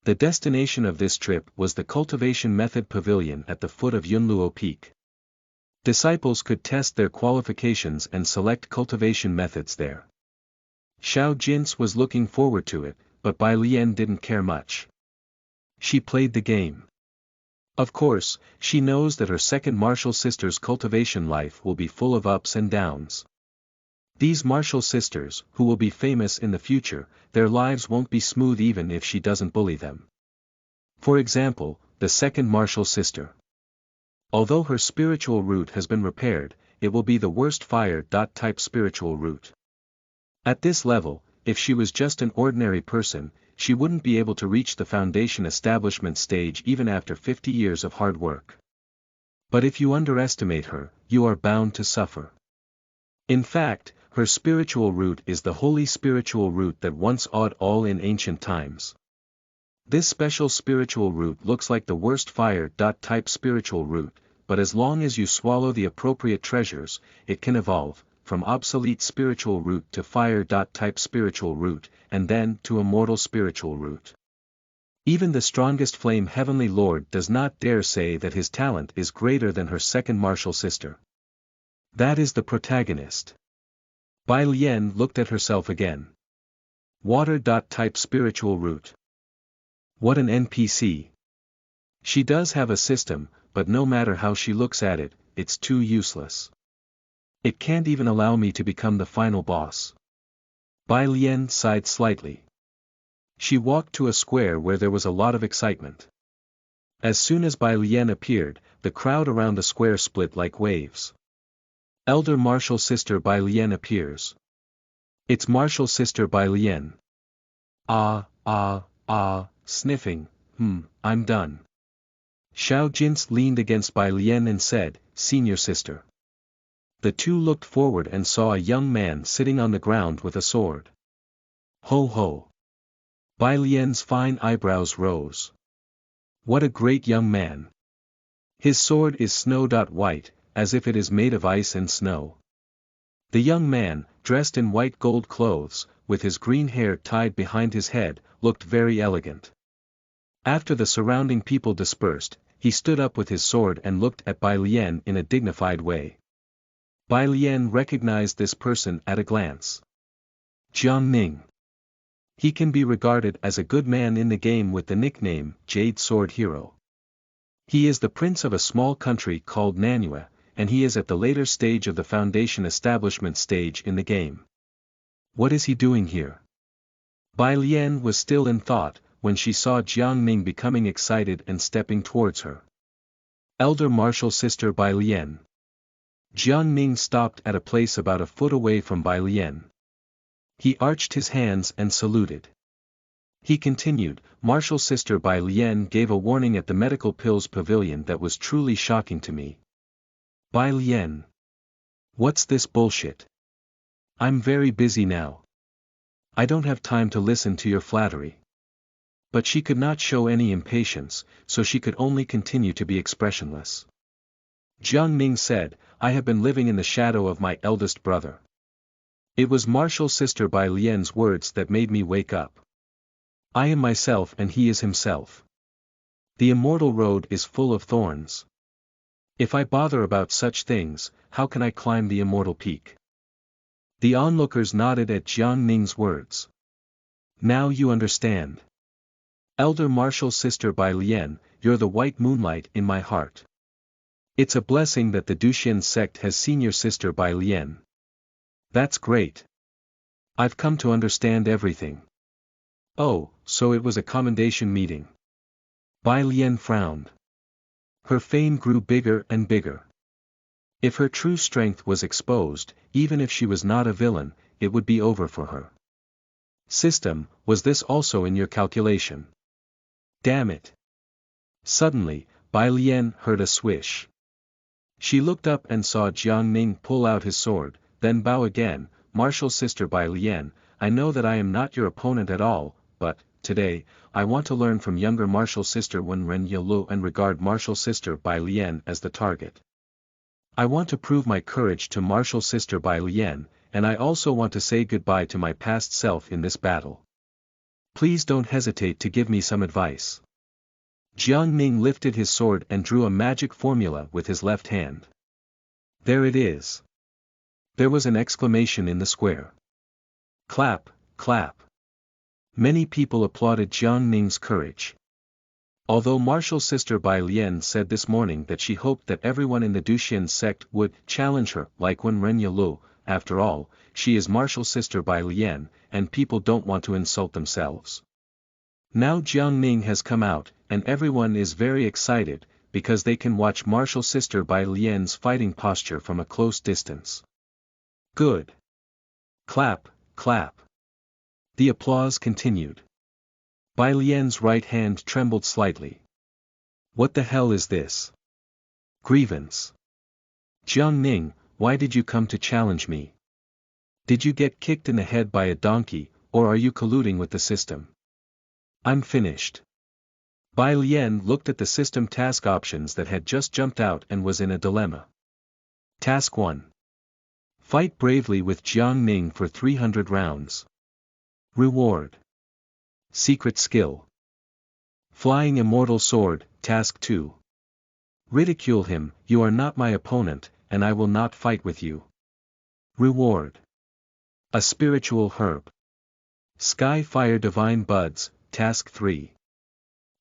The destination of this trip was the Cultivation Method Pavilion at the foot of Yunluo Peak. Disciples could test their qualifications and select cultivation methods there. Xiao Jin was looking forward to it, but Bai Lian didn't care much. She played the game. Of course, she knows that her second martial sister's cultivation life will be full of ups and downs. These martial sisters, who will be famous in the future, their lives won't be smooth even if she doesn't bully them. For example, the second martial sister. Although her spiritual root has been repaired, it will be the worst fire-type spiritual root. At this level, if she was just an ordinary person, she wouldn't be able to reach the foundation establishment stage even after 50 years of hard work. But if you underestimate her, you are bound to suffer. In fact, her spiritual root is the holy spiritual root that once awed all in ancient times. This special spiritual root looks like the worst fire-type spiritual root, but as long as you swallow the appropriate treasures, it can evolve, from obsolete spiritual root to fire-type spiritual root, and then to immortal spiritual root. Even the strongest flame heavenly lord does not dare say that his talent is greater than her second martial sister. That is the protagonist. Bai Lian looked at herself again. Water-type spiritual root. What an NPC. She does have a system, but no matter how she looks at it, it's too useless. It can't even allow me to become the final boss. Bai Lian sighed slightly. She walked to a square where there was a lot of excitement. As soon as Bai Lian appeared, the crowd around the square split like waves. Elder Martial Sister Bai Lian appears. It's Martial Sister Bai Lian. Sniffing, I'm done. Xiao Jin leaned against Bai Lian and said, Senior Sister. The two looked forward and saw a young man sitting on the ground with a sword. Ho ho. Bai Lian's fine eyebrows rose. What a great young man. His sword is snow-white, as if it is made of ice and snow. The young man, dressed in white gold clothes, with his green hair tied behind his head, looked very elegant. After the surrounding people dispersed, he stood up with his sword and looked at Bai Lian in a dignified way. Bai Lian recognized this person at a glance. Jiang Ning. He can be regarded as a good man in the game with the nickname, Jade Sword Hero. He is the prince of a small country called Nanyue, and he is at the later stage of the foundation establishment stage in the game. What is he doing here? Bai Lian was still in thought, when she saw Jiang Ning becoming excited and stepping towards her. Elder Martial Sister Bai Lian. Jiang Ning stopped at a place about a foot away from Bai Lian. He arched his hands and saluted. He continued, Martial Sister Bai Lian gave a warning at the medical pills pavilion that was truly shocking to me. Bai Lian. What's this bullshit? I'm very busy now. I don't have time to listen to your flattery. But she could not show any impatience, so she could only continue to be expressionless. Jiang Ning said, I have been living in the shadow of my eldest brother. It was martial sister Bai Lian's words that made me wake up. I am myself and he is himself. The immortal road is full of thorns. If I bother about such things, how can I climb the immortal peak? The onlookers nodded at Jiang Ning's words. Now you understand. Elder martial sister Bai Lian, you're the white moonlight in my heart. It's a blessing that the Duxian sect has seen your sister Bai Lian. That's great. I've come to understand everything. Oh, so it was a commendation meeting. Bai Lian frowned. Her fame grew bigger and bigger. If her true strength was exposed, even if she was not a villain, it would be over for her. System, was this also in your calculation? Damn it. Suddenly, Bai Lian heard a swish. She looked up and saw Jiang Ning pull out his sword, then bow again. Martial sister Bai Lian, I know that I am not your opponent at all, but, today, I want to learn from younger martial sister Wen Ren Yilu and regard martial sister Bai Lian as the target. I want to prove my courage to martial sister Bai Lian, and I also want to say goodbye to my past self in this battle. Please don't hesitate to give me some advice. Jiang Ning lifted his sword and drew a magic formula with his left hand. There it is. There was an exclamation in the square. Clap, clap. Many people applauded Jiang Ning's courage. Although martial sister Bai Lian said this morning that she hoped that everyone in the Duxian sect would challenge her like Wen Ren Yilu, after all, she is martial sister Bai Lian, and people don't want to insult themselves. Now Jiang Ning has come out, and everyone is very excited, because they can watch martial sister Bai Lian's fighting posture from a close distance. Good. Clap, clap. The applause continued. Bai Lian's right hand trembled slightly. What the hell is this? Grievance. Jiang Ning, why did you come to challenge me? Did you get kicked in the head by a donkey, or are you colluding with the system? I'm finished. Bai Lian looked at the system task options that had just jumped out and was in a dilemma. Task 1. Fight bravely with Jiang Ning for 300 rounds. Reward. Secret skill. Flying immortal sword. Task 2. Ridicule him, you are not my opponent, and I will not fight with you. Reward. A spiritual herb. Sky Fire Divine Buds. Task 3.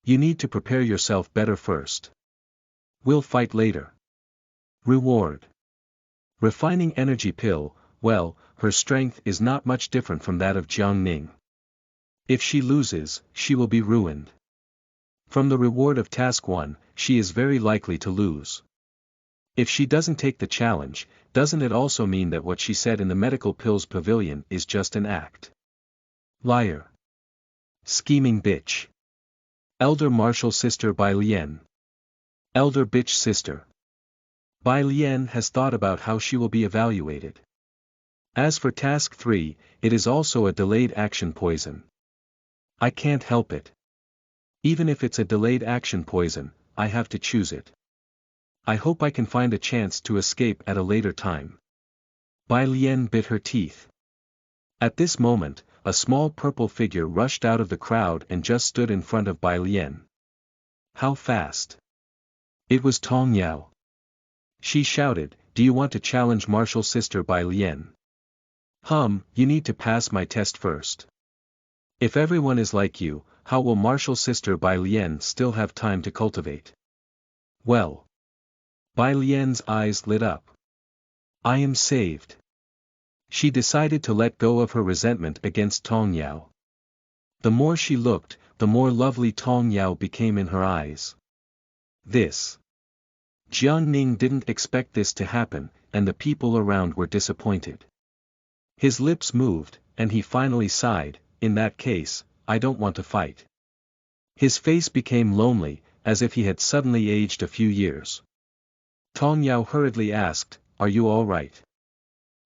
You need to prepare yourself better first. We'll fight later. Reward. Refining Energy Pill. Well, her strength is not much different from that of Jiang Ning. If she loses, she will be ruined. From the reward of Task 1, she is very likely to lose. If she doesn't take the challenge, doesn't it also mean that what she said in the medical pills pavilion is just an act? Liar. Scheming bitch. Elder martial sister Bai Lian. Elder bitch sister. Bai Lian has thought about how she will be evaluated. As for Task 3, it is also a delayed action poison. I can't help it. Even if it's a delayed action poison, I have to choose it. I hope I can find a chance to escape at a later time. Bai Lian bit her teeth. At this moment, a small purple figure rushed out of the crowd and just stood in front of Bai Lian. How fast? It was Tong Yao. She shouted, do you want to challenge martial sister Bai Lian? You need to pass my test first. If everyone is like you, how will martial sister Bai Lian still have time to cultivate? Well. Bai Lian's eyes lit up. I am saved. She decided to let go of her resentment against Tong Yao. The more she looked, the more lovely Tong Yao became in her eyes. This. Jiang Ning didn't expect this to happen, and the people around were disappointed. His lips moved, and he finally sighed, in that case, I don't want to fight. His face became lonely, as if he had suddenly aged a few years. Tong Yao hurriedly asked, are you all right?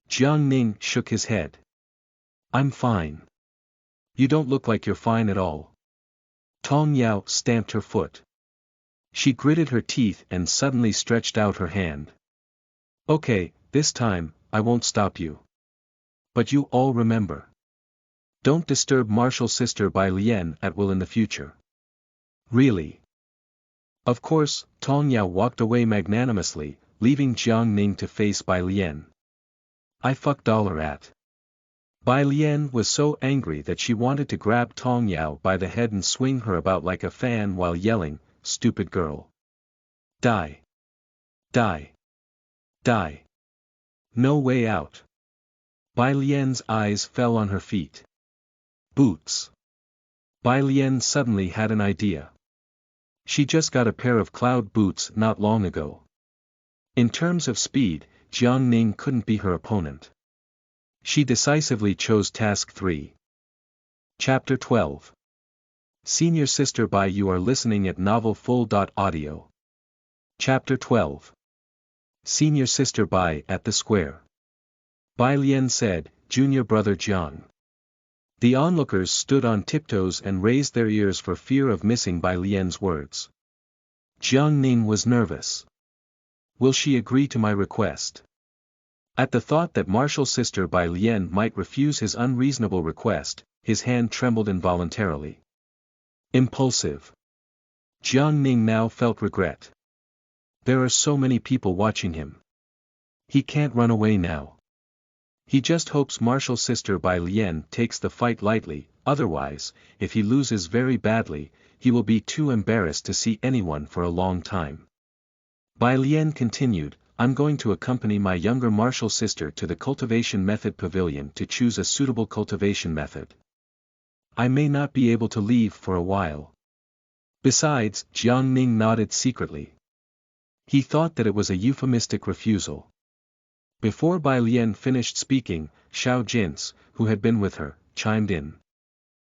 Jiang Ning shook his head. I'm fine. You don't look like you're fine at all. Tong Yao stamped her foot. She gritted her teeth and suddenly stretched out her hand. Okay, this time, I won't stop you. But you all remember. Don't disturb martial sister Bai Lian at will in the future. Really? Of course, Tong Yao walked away magnanimously, leaving Jiang Ning to face Bai Lian. I fuck dollar at. Bai Lian was so angry that she wanted to grab Tong Yao by the head and swing her about like a fan while yelling, "Stupid girl. Die. Die. Die. No way out." Bai Lian's eyes fell on her feet. Boots. Bai Lian suddenly had an idea. She just got a pair of cloud boots not long ago. In terms of speed, Jiang Ning couldn't be her opponent. She decisively chose Task 3. Chapter 12. Senior Sister Bai. You are listening at novelfull.audio. Chapter 12. Senior Sister Bai. At the square. Bai Lian said, "Junior brother Jiang." The onlookers stood on tiptoes and raised their ears for fear of missing Bai Lian's words. Jiang Ning was nervous. Will she agree to my request? At the thought that martial sister Bai Lian might refuse his unreasonable request, his hand trembled involuntarily. Impulsive. Jiang Ning now felt regret. There are so many people watching him. He can't run away now. He just hopes martial sister Bai Lian takes the fight lightly, otherwise, if he loses very badly, he will be too embarrassed to see anyone for a long time. Bai Lian continued, "I'm going to accompany my younger martial sister to the cultivation method pavilion to choose a suitable cultivation method. I may not be able to leave for a while." Besides, Jiang Ning nodded secretly. He thought that it was a euphemistic refusal. Before Bai Lian finished speaking, Xiao Jins, who had been with her, chimed in.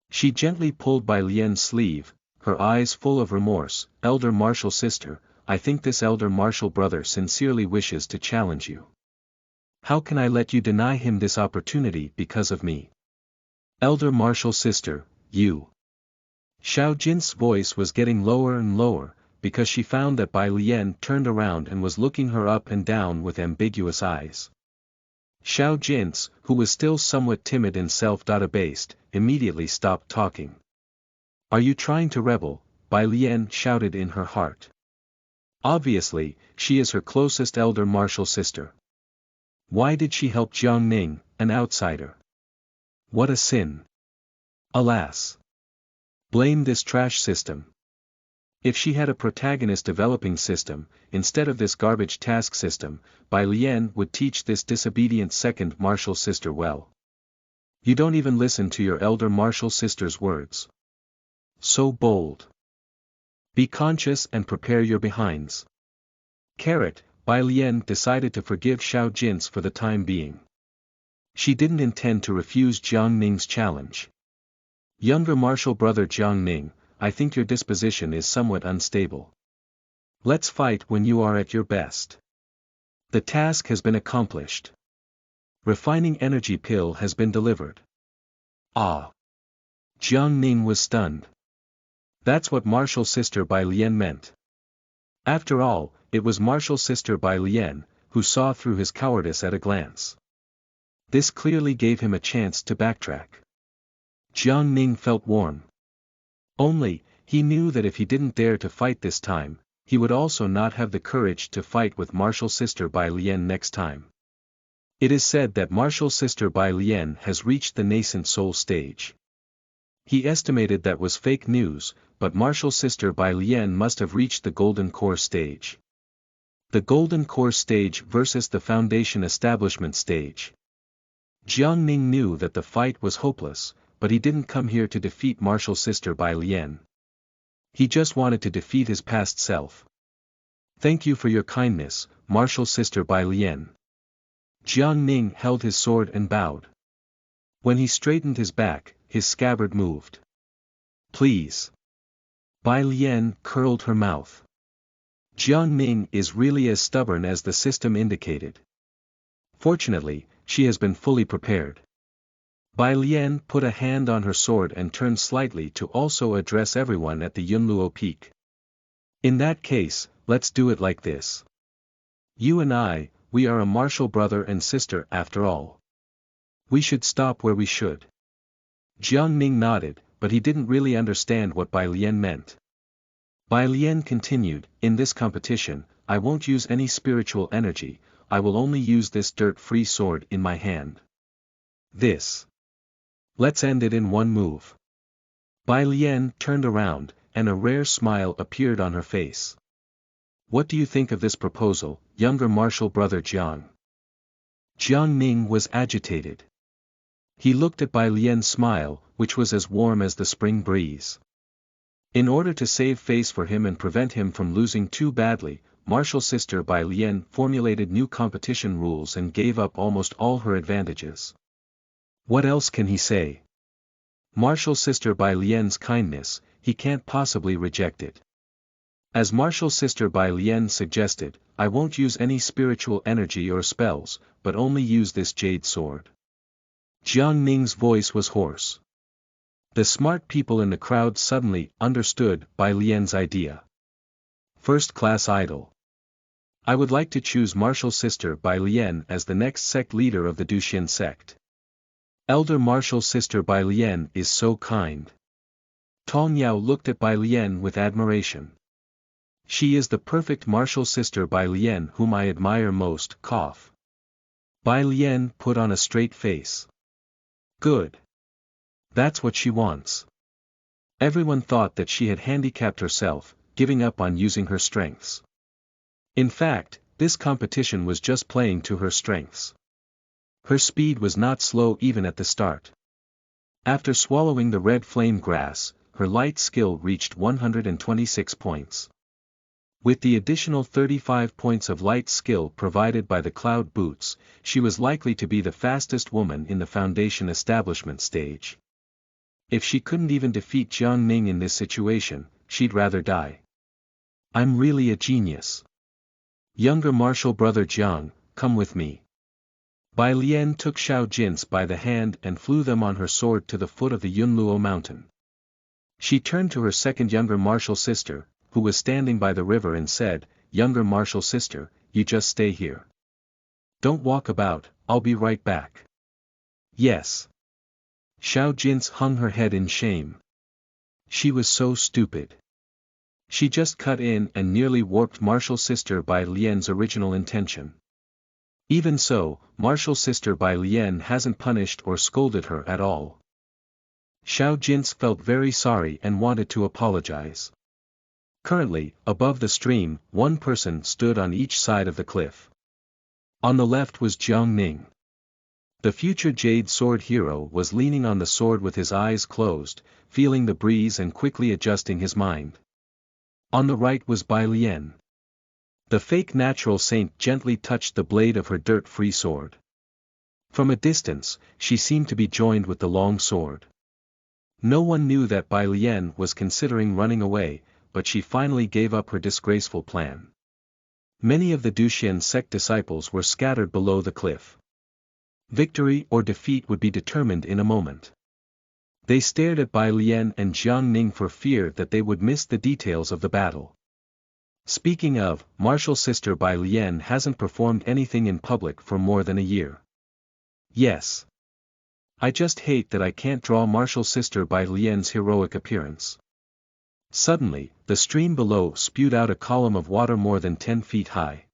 She gently pulled Bai Lian's sleeve, her eyes full of remorse. "Elder martial sister, I think this elder martial brother sincerely wishes to challenge you. How can I let you deny him this opportunity because of me? Elder martial sister, you." Xiao Jin's voice was getting lower and lower, because she found that Bai Lian turned around and was looking her up and down with ambiguous eyes. Xiao Jins, who was still somewhat timid and self-abased, immediately stopped talking. "Are you trying to rebel?" Bai Lian shouted in her heart. Obviously, she is her closest elder martial sister. Why did she help Jiang Ning, an outsider? What a sin. Alas. Blame this trash system. If she had a protagonist developing system, instead of this garbage task system, Bai Lian would teach this disobedient second martial sister well. You don't even listen to your elder martial sister's words. So bold. Be conscious and prepare your behinds. Bai Lian decided to forgive Xiao Jins for the time being. She didn't intend to refuse Jiang Ning's challenge. Younger martial brother Jiang Ning, I think your disposition is somewhat unstable. Let's fight when you are at your best. The task has been accomplished. Refining energy pill has been delivered. Ah! Jiang Ning was stunned. That's what martial sister Bai Lian meant. After all, it was martial sister Bai Lian, who saw through his cowardice at a glance. This clearly gave him a chance to backtrack. Jiang Ning felt warm. Only, he knew that if he didn't dare to fight this time, he would also not have the courage to fight with martial sister Bai Lian next time. It is said that martial sister Bai Lian has reached the nascent soul stage. He estimated that was fake news, but martial sister Bai Lian must have reached the golden core stage. The golden core stage versus the foundation establishment stage. Jiang Ning knew that the fight was hopeless, but he didn't come here to defeat martial sister Bai Lian. He just wanted to defeat his past self. Thank you for your kindness, martial sister Bai Lian. Jiang Ning held his sword and bowed. When he straightened his back, his scabbard moved. Please. Bai Lian curled her mouth. Jiang Ning is really as stubborn as the system indicated. Fortunately, she has been fully prepared. Bai Lian put a hand on her sword and turned slightly to also address everyone at the Yunluo Peak. In that case, let's do it like this. You and I, we are a martial brother and sister after all. We should stop where we should. Jiang Ning nodded, but he didn't really understand what Bai Lian meant. Bai Lian continued, in this competition, I won't use any spiritual energy, I will only use this dirt-free sword in my hand. This. Let's end it in one move. Bai Lian turned around, and a rare smile appeared on her face. What do you think of this proposal, younger martial brother Jiang? Jiang Ning was agitated. He looked at Bai Lian's smile, which was as warm as the spring breeze. In order to save face for him and prevent him from losing too badly, martial sister Bai Lian formulated new competition rules and gave up almost all her advantages. What else can he say? Martial sister Bai Lian's kindness, he can't possibly reject it. As martial sister Bai Lian suggested, I won't use any spiritual energy or spells, but only use this jade sword. Jiang Ning's voice was hoarse. The smart people in the crowd suddenly understood Bai Lian's idea. First-class idol. I would like to choose martial sister Bai Lian as the next sect leader of the Duxian sect. Elder martial sister Bai Lian is so kind. Tong Yao looked at Bai Lian with admiration. She is the perfect martial sister Bai Lian whom I admire most. Cough. Bai Lian put on a straight face. Good. That's what she wants. Everyone thought that she had handicapped herself, giving up on using her strengths. In fact, this competition was just playing to her strengths. Her speed was not slow even at the start. After swallowing the red flame grass, her light skill reached 126 points. With the additional 35 points of light skill provided by the cloud boots, she was likely to be the fastest woman in the foundation establishment stage. If she couldn't even defeat Jiang Ning in this situation, she'd rather die. I'm really a genius. Younger martial brother Jiang, come with me. Bai Lian took Xiao Jin's by the hand and flew them on her sword to the foot of the Yunluo mountain. She turned to her second younger martial sister, who was standing by the river and said, Younger martial sister, you just stay here. Don't walk about, I'll be right back. Yes. Xiao Jin hung her head in shame. She was so stupid. She just cut in and nearly warped martial sister Bai Lian's original intention. Even so, martial sister Bai Lian hasn't punished or scolded her at all. Xiao Jin felt very sorry and wanted to apologize. Currently, above the stream, one person stood on each side of the cliff. On the left was Jiang Ning. The future Jade Sword hero was leaning on the sword with his eyes closed, feeling the breeze and quickly adjusting his mind. On the right was Bai Lian. The fake natural saint gently touched the blade of her dirt-free sword. From a distance, she seemed to be joined with the long sword. No one knew that Bai Lian was considering running away, but she finally gave up her disgraceful plan. Many of the Duxian sect disciples were scattered below the cliff. Victory or defeat would be determined in a moment. They stared at Bai Lian and Jiang Ning for fear that they would miss the details of the battle. Speaking of, martial sister Bai Lian hasn't performed anything in public for more than a year. Yes. I just hate that I can't draw martial sister Bai Lian's heroic appearance. Suddenly, the stream below spewed out a column of water more than 10 feet high.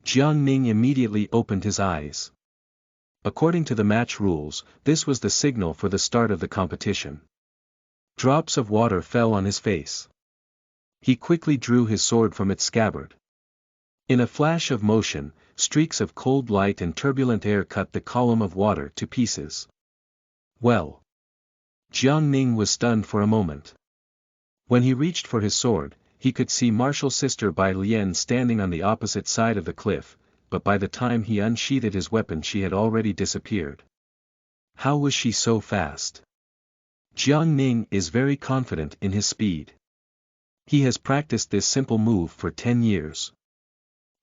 Jiang Ning immediately opened his eyes. According to the match rules, this was the signal for the start of the competition. Drops of water fell on his face. He quickly drew his sword from its scabbard. In a flash of motion, streaks of cold light and turbulent air cut the column of water to pieces. Well. Jiang Ning was stunned for a moment. When he reached for his sword, he could see martial sister Bai Lian standing on the opposite side of the cliff, but by the time he unsheathed his weapon she had already disappeared. How was she so fast? Jiang Ning is very confident in his speed. He has practiced this simple move for 10 years.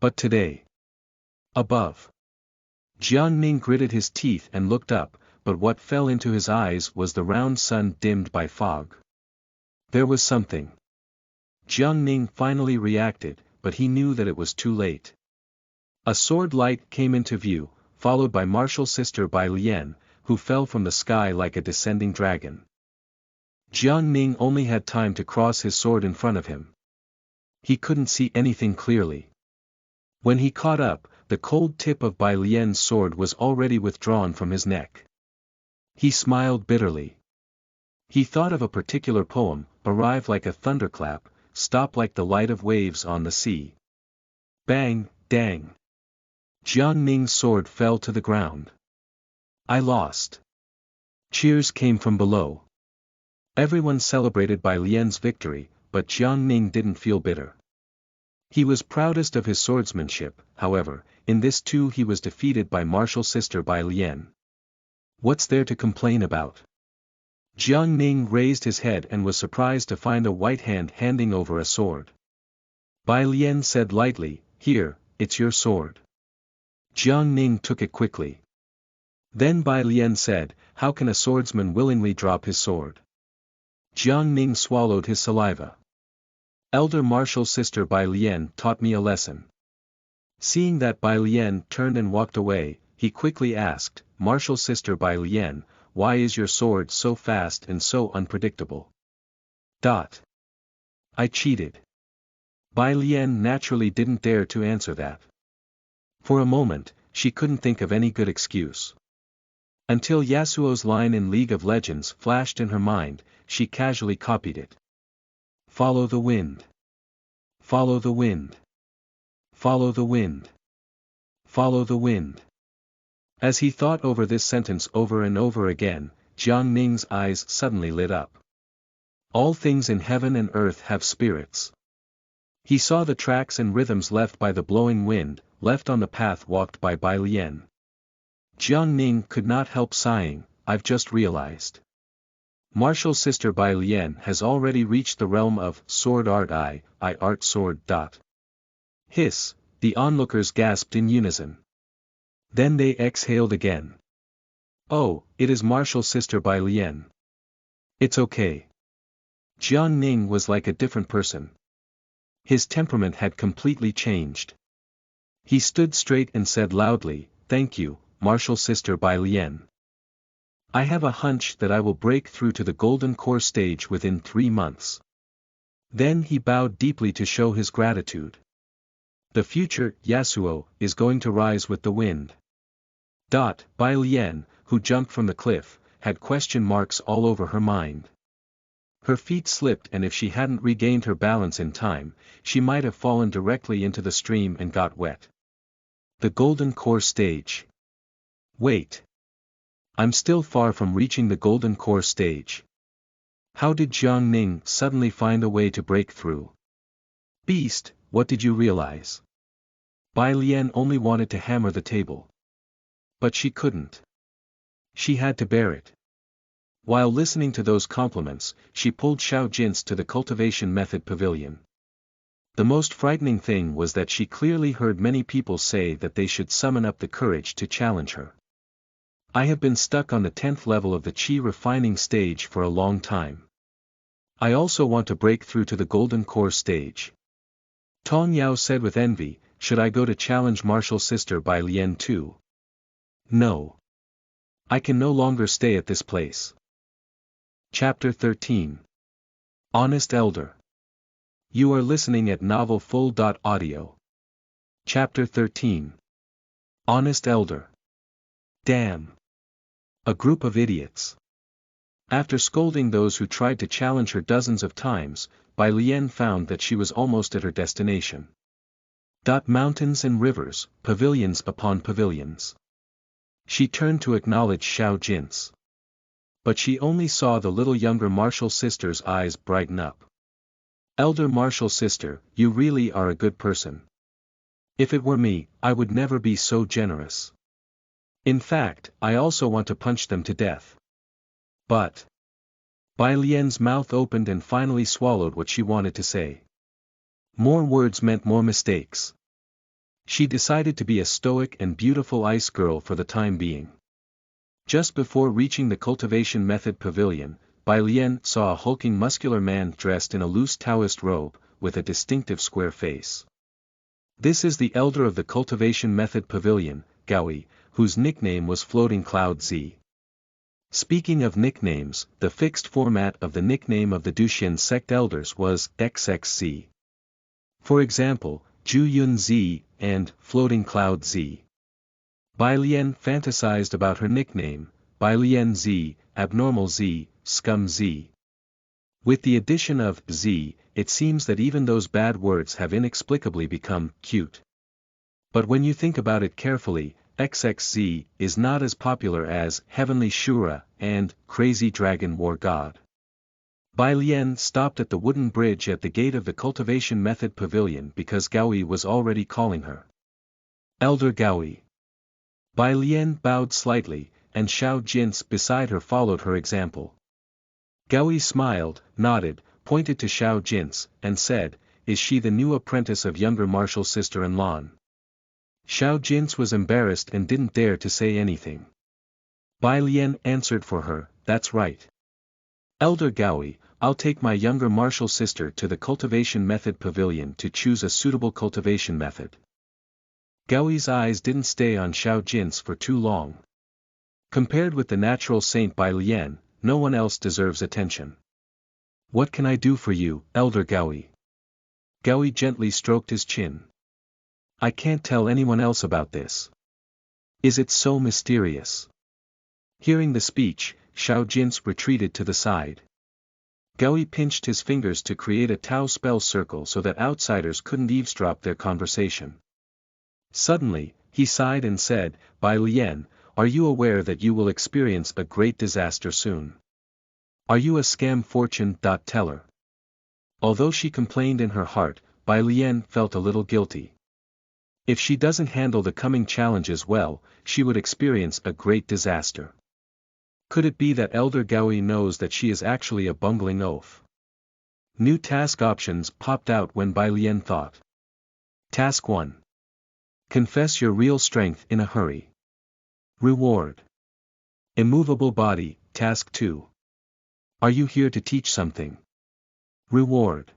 But today. Above. Jiang Ning gritted his teeth and looked up, but what fell into his eyes was the round sun dimmed by fog. There was something. Jiang Ning finally reacted, but he knew that it was too late. A sword light came into view, followed by martial sister Bai Lian, who fell from the sky like a descending dragon. Jiang Ning only had time to cross his sword in front of him. He couldn't see anything clearly. When he caught up, the cold tip of Bai Lian's sword was already withdrawn from his neck. He smiled bitterly. He thought of a particular poem: arrive like a thunderclap, stop like the light of waves on the sea. Bang, dang. Jiang Ning's sword fell to the ground. I lost. Cheers came from below. Everyone celebrated Bai Lian's victory, but Jiang Ning didn't feel bitter. He was proudest of his swordsmanship. However, in this too he was defeated by martial sister Bai Lian. What's there to complain about? Jiang Ning raised his head and was surprised to find a white hand handing over a sword. Bai Lian said lightly, "Here, it's your sword." Jiang Ning took it quickly. Then Bai Lian said, "How can a swordsman willingly drop his sword?" Jiang Ning swallowed his saliva. Elder martial sister Bai Lian taught me a lesson. Seeing that Bai Lian turned and walked away, he quickly asked, "Martial sister Bai Lian, why is your sword so fast and so unpredictable?" I cheated. Bai Lian naturally didn't dare to answer that. For a moment, she couldn't think of any good excuse. Until Yasuo's line in League of Legends flashed in her mind, she casually copied it. Follow the wind. Follow the wind. Follow the wind. Follow the wind. As he thought over this sentence over and over again, Jiang Ning's eyes suddenly lit up. All things in heaven and earth have spirits. He saw the tracks and rhythms left by the blowing wind, left on the path walked by Bai Lian. Jiang Ning could not help sighing, "I've just realized. Martial sister Bai Lian has already reached the realm of sword art I art sword. Hiss, the onlookers gasped in unison. Then they exhaled again. Oh, it is martial sister Bai Lian. It's okay. Jiang Ning was like a different person. His temperament had completely changed. He stood straight and said loudly, "Thank you, martial sister Bai Lian. I have a hunch that I will break through to the golden core stage within 3 months." Then he bowed deeply to show his gratitude. The future, Yasuo, is going to rise with the wind. Bai Lian, who jumped from the cliff, had question marks all over her mind. Her feet slipped, and if she hadn't regained her balance in time, she might have fallen directly into the stream and got wet. The golden core stage. Wait. I'm still far from reaching the golden core stage. How did Jiang Ning suddenly find a way to break through? Beast, what did you realize? Bai Lian only wanted to hammer the table. But she couldn't. She had to bear it. While listening to those compliments, she pulled Xiao Jin's to the cultivation method pavilion. The most frightening thing was that she clearly heard many people say that they should summon up the courage to challenge her. I have been stuck on the 10th level of the Qi refining stage for a long time. I also want to break through to the golden core stage. Tong Yao said with envy, "Should I go to challenge martial sister Bai Lian too?" No. I can no longer stay at this place. Chapter 13. Honest Elder. You are listening at novelfull.audio. Chapter 13. Honest Elder. Damn. A group of idiots. After scolding those who tried to challenge her dozens of times, Bai Lian found that she was almost at her destination. Mountains and rivers, pavilions upon pavilions. She turned to acknowledge Xiao Jin's. But she only saw the little younger martial sister's eyes brighten up. "Elder martial sister, you really are a good person. If it were me, I would never be so generous. In fact, I also want to punch them to death." But Bai Lian's mouth opened and finally swallowed what she wanted to say. More words meant more mistakes. She decided to be a stoic and beautiful ice girl for the time being. Just before reaching the cultivation method pavilion, Bai Lian saw a hulking muscular man dressed in a loose Taoist robe, with a distinctive square face. This is the elder of the cultivation method pavilion, Gaoi, whose nickname was Floating Cloud Z. Speaking of nicknames, the fixed format of the nickname of the Duxian sect elders was XXZ. For example, Zhuyun Z and Floating Cloud Z. Bai Lian fantasized about her nickname, Bai Lian Z, Abnormal Z, Scum Z. With the addition of Z, it seems that even those bad words have inexplicably become cute. But when you think about it carefully, XXZ is not as popular as Heavenly Shura and Crazy Dragon War God. Bai Lian stopped at the wooden bridge at the gate of the Cultivation Method Pavilion because Gaoi was already calling her Elder Gaoi. Bai Lian bowed slightly, and Xiao Jin's beside her followed her example. Gaoi smiled, nodded, pointed to Xiao Jin's, and said, "Is she the new apprentice of younger martial sister Lan?" Xiao Jin's was embarrassed and didn't dare to say anything. Bai Lian answered for her, "That's right. Elder Gaoi, I'll take my younger martial sister to the Cultivation Method Pavilion to choose a suitable cultivation method." Gaoi's eyes didn't stay on Xiao Jin's for too long. Compared with the natural Saint Bai Lian, no one else deserves attention. "What can I do for you, Elder Gaoi?" Gaoi gently stroked his chin. "I can't tell anyone else about this. Is it so mysterious?" Hearing the speech, Xiao Jin's retreated to the side. Gaoi pinched his fingers to create a Tao spell circle so that outsiders couldn't eavesdrop their conversation. Suddenly, he sighed and said, "Bai Lian, are you aware that you will experience a great disaster soon? Are you a scam fortune teller?" Although she complained in her heart, Bai Lian felt a little guilty. If she doesn't handle the coming challenges well, she would experience a great disaster. Could it be that Elder Gaoi knows that she is actually a bungling oaf? New task options popped out when Bai Lian thought. Task 1. Confess your real strength in a hurry. Reward. Immovable body, Task 2. Are you here to teach something? Reward.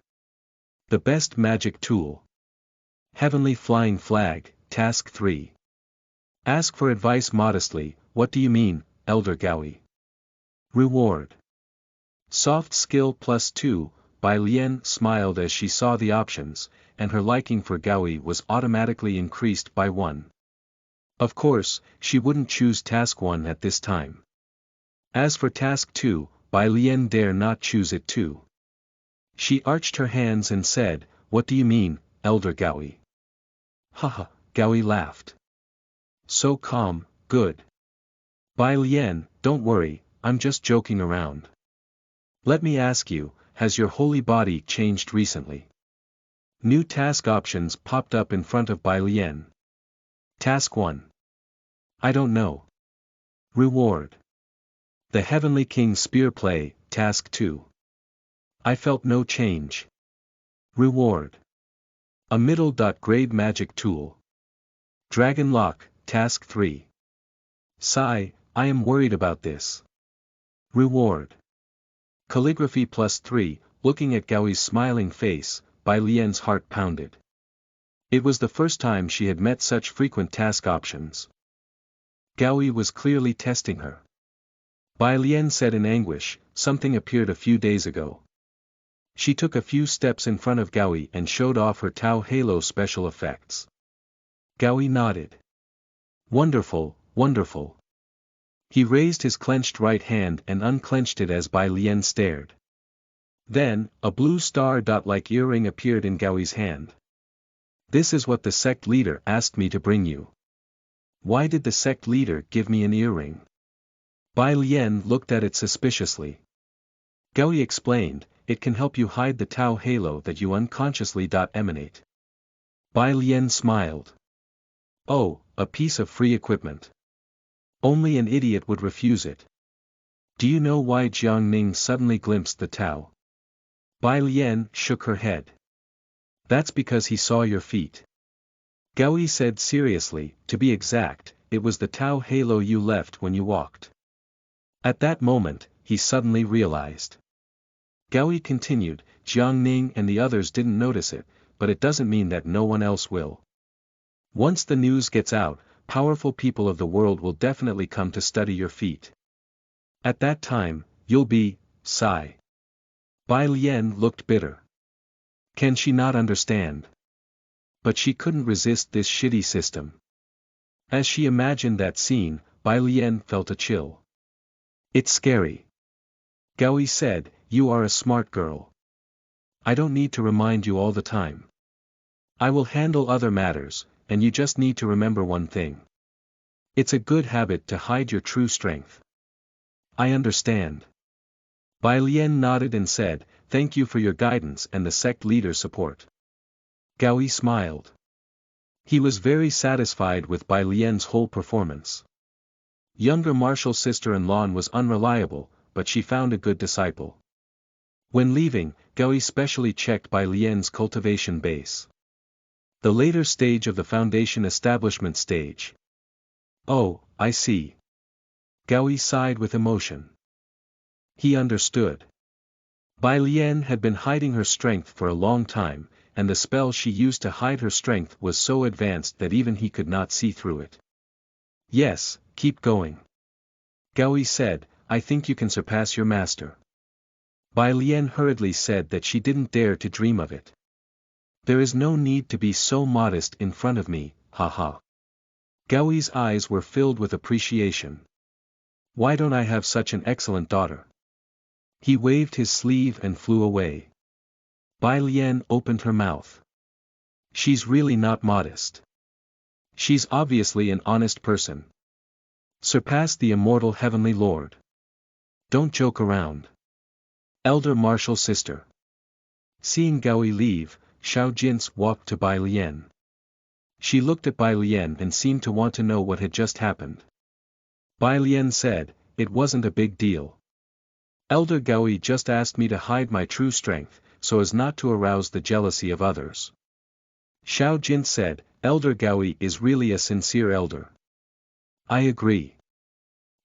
The best magic tool. Heavenly Flying Flag, Task 3. Ask for advice modestly, what do you mean, Elder Gaoi? Reward. Soft skill +2, Bai Lian smiled as she saw the options, and her liking for Gaoi was automatically increased by 1. Of course, she wouldn't choose Task 1 at this time. As for Task 2, Bai Lian dare not choose it too. She arched her hands and said, "What do you mean, Elder Gaoi?" Haha, Gaoi laughed. So calm, good. Bai Lian, don't worry, I'm just joking around. Let me ask you, has your holy body changed recently? New task options popped up in front of Bai Lian. Task 1. I don't know. Reward. The Heavenly King Spear Play, Task 2. I felt no change. Reward. A middle-grade magic tool. Dragon Lock, Task 3. Sigh, I am worried about this. Reward. Calligraphy +3, looking at Gaoi's smiling face, Bai Lian's heart pounded. It was the first time she had met such frequent task options. Gaoi was clearly testing her. Bai Lian said in anguish, something appeared a few days ago. She took a few steps in front of Gaoi and showed off her Tao Halo special effects. Gaoi nodded. Wonderful, wonderful. He raised his clenched right hand and unclenched it as Bai Lian stared. Then, a blue star-like earring appeared in Gaoi's hand. This is what the sect leader asked me to bring you. Why did the sect leader give me an earring? Bai Lian looked at it suspiciously. Gaoi explained, it can help you hide the Tao halo that you unconsciously emanate. Bai Lian smiled. Oh, a piece of free equipment. Only an idiot would refuse it. Do you know why Jiangning suddenly glimpsed the Tao? Bai Lian shook her head. That's because he saw your feet. Gaoi said seriously, to be exact, it was the Tao halo you left when you walked. At that moment, he suddenly realized. Gaoi continued, Jiangning and the others didn't notice it, but it doesn't mean that no one else will. Once the news gets out, powerful people of the world will definitely come to study your feet. At that time, you'll be, sigh. Bai Lian looked bitter. Can she not understand? But she couldn't resist this shitty system. As she imagined that scene, Bai Lian felt a chill. It's scary. Gaoi said, you are a smart girl. I don't need to remind you all the time. I will handle other matters, and you just need to remember one thing. It's a good habit to hide your true strength. I understand. Bai Lian nodded and said, thank you for your guidance and the sect leader's support. Gaoi smiled. He was very satisfied with Bai Lian's whole performance. Younger martial sister-in-law was unreliable, but she found a good disciple. When leaving, Gaoi specially checked Bai Lian's cultivation base. The later stage of the foundation establishment stage. Oh, I see. Gaoi sighed with emotion. He understood. Bai Lian had been hiding her strength for a long time, and the spell she used to hide her strength was so advanced that even he could not see through it. Yes, keep going. Gaoi said, I think you can surpass your master. Bai Lian hurriedly said that she didn't dare to dream of it. There is no need to be so modest in front of me, haha. Gaoi's eyes were filled with appreciation. Why don't I have such an excellent daughter? He waved his sleeve and flew away. Bai Lian opened her mouth. She's really not modest. She's obviously an honest person. Surpass the immortal heavenly lord. Don't joke around. Elder martial sister. Seeing Gaoi leave, Xiao Jin's walked to Bai Lian. She looked at Bai Lian and seemed to want to know what had just happened. Bai Lian said, it wasn't a big deal. Elder Gaoi just asked me to hide my true strength, so as not to arouse the jealousy of others. Xiao Jin said, Elder Gaoi is really a sincere elder. I agree.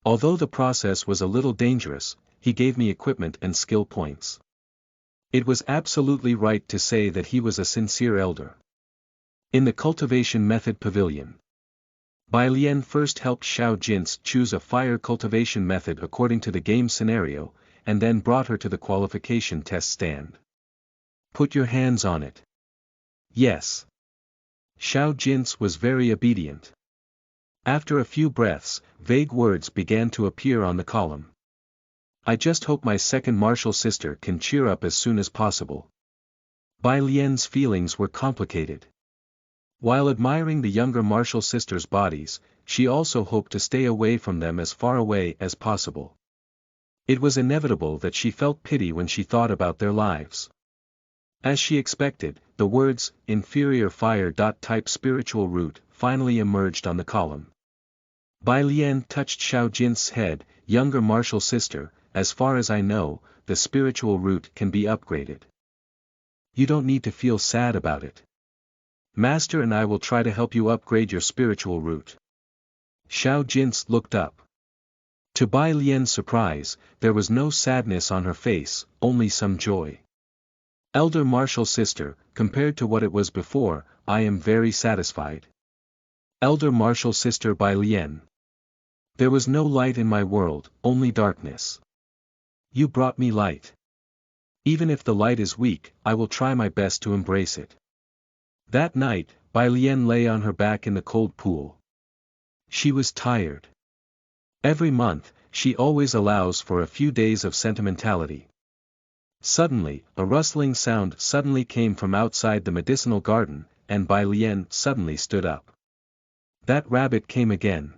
Although the process was a little dangerous, he gave me equipment and skill points. It was absolutely right to say that he was a sincere elder. In the cultivation method pavilion, Bai Lian first helped Xiao Jin choose a fire cultivation method according to the game scenario, and then brought her to the qualification test stand. Put your hands on it. Yes. Xiao Jin was very obedient. After a few breaths, vague words began to appear on the column. I just hope my second martial sister can cheer up as soon as possible. Bai Lian's feelings were complicated. While admiring the younger martial sisters' bodies, she also hoped to stay away from them as far away as possible. It was inevitable that she felt pity when she thought about their lives. As she expected, the words, inferior fire-type spiritual root, finally emerged on the column. Bai Lian touched Xiao Jin's head, younger martial sister, as far as I know, the spiritual root can be upgraded. You don't need to feel sad about it. Master and I will try to help you upgrade your spiritual root. Xiao Jin looked up. To Bai Lian's surprise, there was no sadness on her face, only some joy. Elder martial sister, compared to what it was before, I am very satisfied. Elder martial sister Bai Lian. There was no light in my world, only darkness. You brought me light. Even if the light is weak, I will try my best to embrace it. That night, Bai Lian lay on her back in the cold pool. She was tired. Every month, she always allows for a few days of sentimentality. Suddenly, a rustling sound suddenly came from outside the medicinal garden, and Bai Lian suddenly stood up. That rabbit came again.